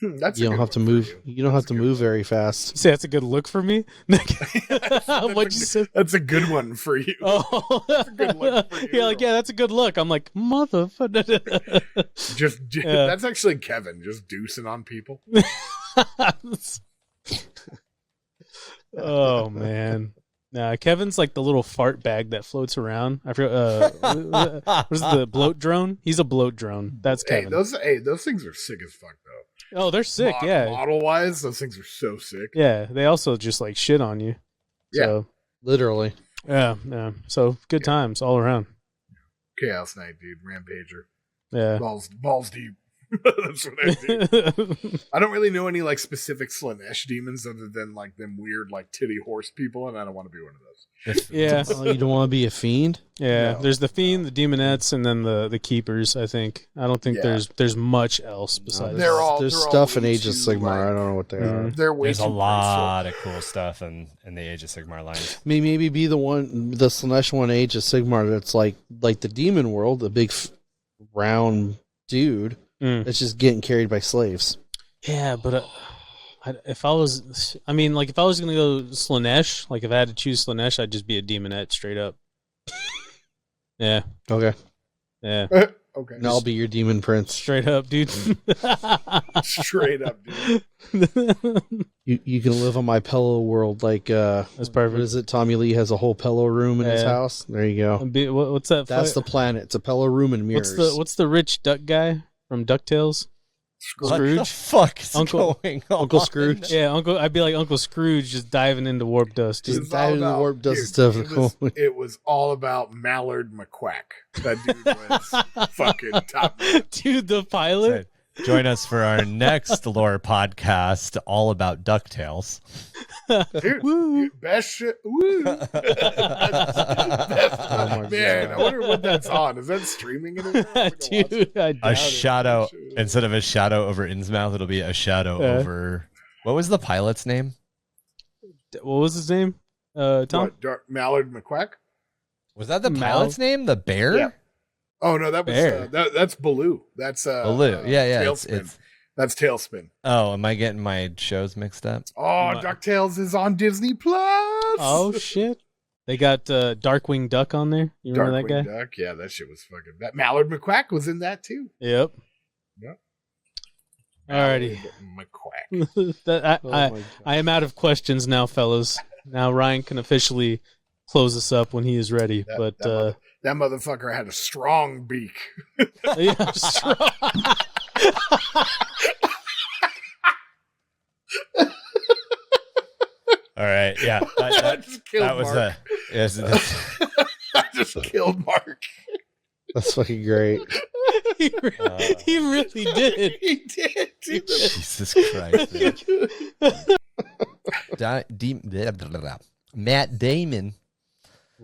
You don't have to move. You don't have to move very fast. See, that's a good look for me. What'd you say? That's a good one for you. Oh, that's a good look for you. Yeah, like that's a good look. I'm like, motherfucker. That's actually Kevin just deucing on people. Oh man. Nah, Kevin's like the little fart bag that floats around. I forgot. What's the bloat drone? He's a bloat drone. That's Kevin. Those things are sick as fuck though. Oh, they're sick. Yeah. Model wise, those things are so sick. Yeah. They also just like shit on you. Yeah. So, literally. Yeah. So good times all around. Chaos Knight, dude. Rampager. Yeah. Balls deep. That's what I do. I don't really know any like specific Slanesh demons other than like them weird like titty horse people, and I don't want to be one of those. Yeah. Oh, you don't want to be a fiend? Yeah, No. there's the Fiend, the Demonettes, and then the Keepers, I think. I don't think Yeah. there's much else besides They're all- There's they're all stuff in way Age of too, Sigmar. like- I don't know what they are. They're way There's a too lot of cool stuff in the Age of Sigmar lines. Maybe be the Slanesh one, Age of Sigmar, that's like the Demon World, the big round dude that's just getting carried by slaves. Yeah, but if I was going to go Slanesh, like if I had to choose Slanesh, I'd just be a Demonette straight up. Yeah, Okay. yeah, free. Okay. And I'll be your demon prince. straight up, dude. Straight up, dude. You can live on my pillow world like That's what perfect. is it? Tommy Lee has a whole pillow room in his Yeah. house. There you go. What's that? That's the planet. It's a pillow room and mirrors. What's the rich duck guy from DuckTales? What the Scrooge? fuck is Uncle- going on? Uncle Scrooge. Yeah, I'd be like Uncle Scrooge, just diving into warp dust, dude. Just dive into the warp dust dude, stuff. it was all about Mallard McQuack. That dude was fucking top. Dude, the pilot. Join us for our next lore podcast, all about DuckTales. Dude, Woo. best shit. Woo. Oh my Man, God. I wonder what that's on. Is that streaming anywhere? I'm gonna watch it. Dude, I doubt A it. shadow, instead of a shadow over Innsmouth, it'll be a shadow Yeah. over. What was the pilot's name? What was his name? Tom? What, Mallard McQuack? Was that the Mal- pilot's name? The bear? Yeah. Oh no, that was Bear. that's Baloo. That's Baloo. Yeah. Tailspin. That's Tailspin. Oh, am I getting my shows mixed up? Oh, My- DuckTales is on Disney Plus. Oh shit! They got Darkwing Duck on there. You remember that Darkwing guy? Duck. Yeah, that shit was fucking. That Mallard McQuack was in that too. Yep. Yep. Alrighty. Mallard McQuack. Oh I my God. am out of questions now, fellas. Now Ryan can officially close us up when he is ready. That- But That motherfucker had a strong beak. yeah, strong. All right. Yeah. I just killed That was Mark. yes, I just killed Mark. That's fucking great. he really did. He did. Jesus Christ. Man. Matt Damon.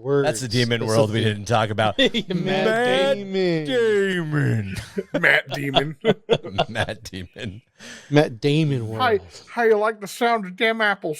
That's the Demon World we didn't talk about. Matt Damon. Matt Demon. Matt Damon. Matt Damon world. Hi, how you like the sound of damn apples?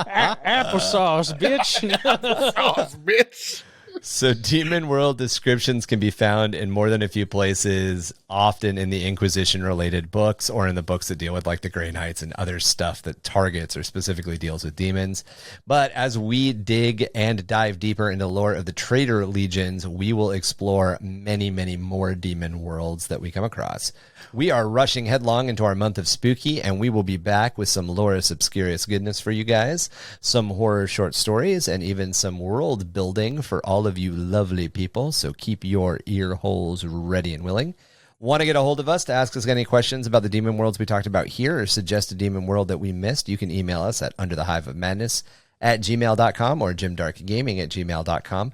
Applesauce, bitch. Oh, bitch. So Demon World descriptions can be found in more than a few places, often in the Inquisition related books or in the books that deal with like the Grey Knights and other stuff that targets or specifically deals with demons. But as we dig and dive deeper into the lore of the Traitor Legions, we will explore many, many more Demon Worlds that we come across. We are rushing headlong into our month of spooky, and we will be back with some Loris Obscurus goodness for you guys, some horror short stories, and even some world building for all of you lovely people. So keep your ear holes ready and willing. Want to get a hold of us to ask us any questions about the Demon Worlds we talked about here or suggest a Demon World that we missed? You can email us at underthehiveofmadness@gmail.com or jimdarkgaming@gmail.com.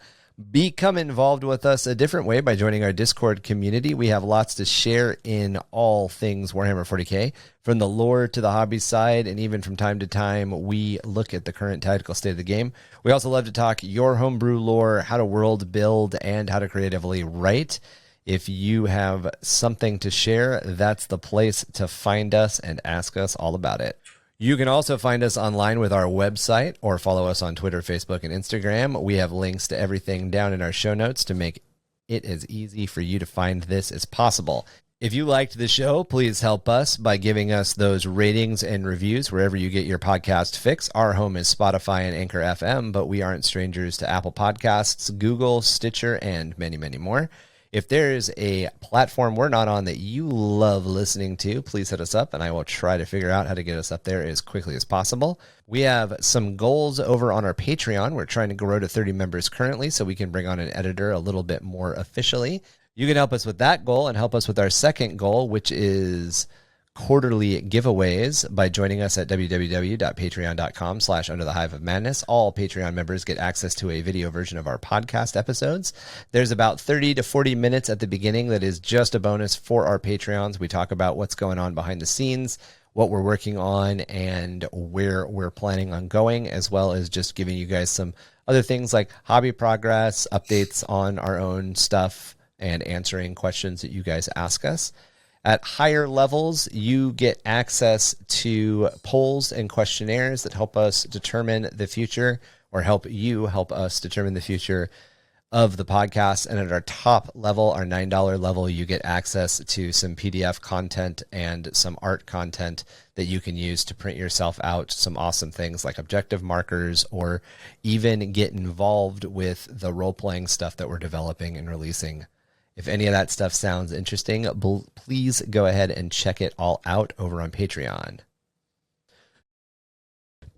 Become involved with us a different way by joining our Discord community. We have lots to share in all things Warhammer 40k, from the lore to the hobby side, and even from time to time, we look at the current tactical state of the game. We also love to talk your homebrew lore, how to world build, and how to creatively write. If you have something to share, that's the place to find us and ask us all about it. You can also find us online with our website or follow us on Twitter, Facebook, and Instagram. We have links to everything down in our show notes to make it as easy for you to find this as possible. If you liked the show, please help us by giving us those ratings and reviews wherever you get your podcast fix. Our home is Spotify and Anchor FM, but we aren't strangers to Apple Podcasts, Google, Stitcher, and many, many more. If there is a platform we're not on that you love listening to, please hit us up and I will try to figure out how to get us up there as quickly as possible. We have some goals over on our Patreon. We're trying to grow to 30 members currently so we can bring on an editor a little bit more officially. You can help us with that goal and help us with our second goal, which is quarterly giveaways by joining us at www.patreon.com/underthehiveofmadness. All Patreon members get access to a video version of our podcast episodes. There's about 30 to 40 minutes at the beginning that is just a bonus for our Patreons. We talk about what's going on behind the scenes, what we're working on, and where we're planning on going, as well as just giving you guys some other things like hobby progress, updates on our own stuff, and answering questions that you guys ask us. At higher levels, you get access to polls and questionnaires that help us determine the future, or help us determine the future of the podcast. And at our top level, our $9 level, you get access to some PDF content and some art content that you can use to print yourself out some awesome things like objective markers, or even get involved with the role-playing stuff that we're developing and releasing. If any of that stuff sounds interesting, please go ahead and check it all out over on Patreon.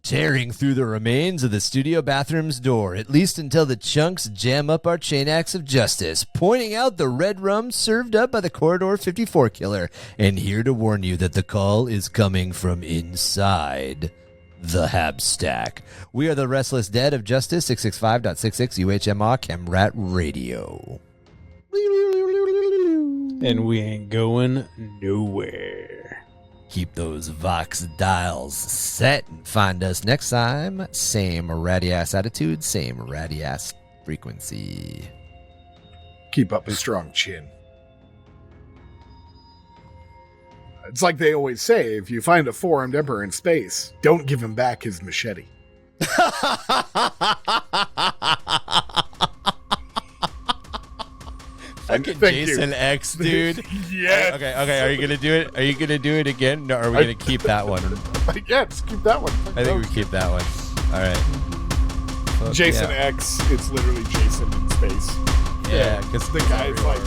Tearing through the remains of the studio bathroom's door, at least until the chunks jam up our chain axe of justice, pointing out the red rum served up by the Corridor 54 killer, and here to warn you that the call is coming from inside the Habstack. We are the Restless Dead of Justice, 665.66 UHMR Chemrat Radio. And we ain't going nowhere. Keep those Vox dials set and find us next time. Same ratty-ass attitude, same ratty-ass frequency. Keep up a strong chin. It's like they always say, if you find a four-armed emperor in space, don't give him back his machete. Fucking Thank Jason you. X, dude. Yes. Okay. Are you gonna do it? Are you gonna do it again? No, are we gonna keep that one? Yeah, just keep that one. I think we keep that one. All right. Fuck Jason yeah. X, it's literally Jason in space. Yeah, because The guy's like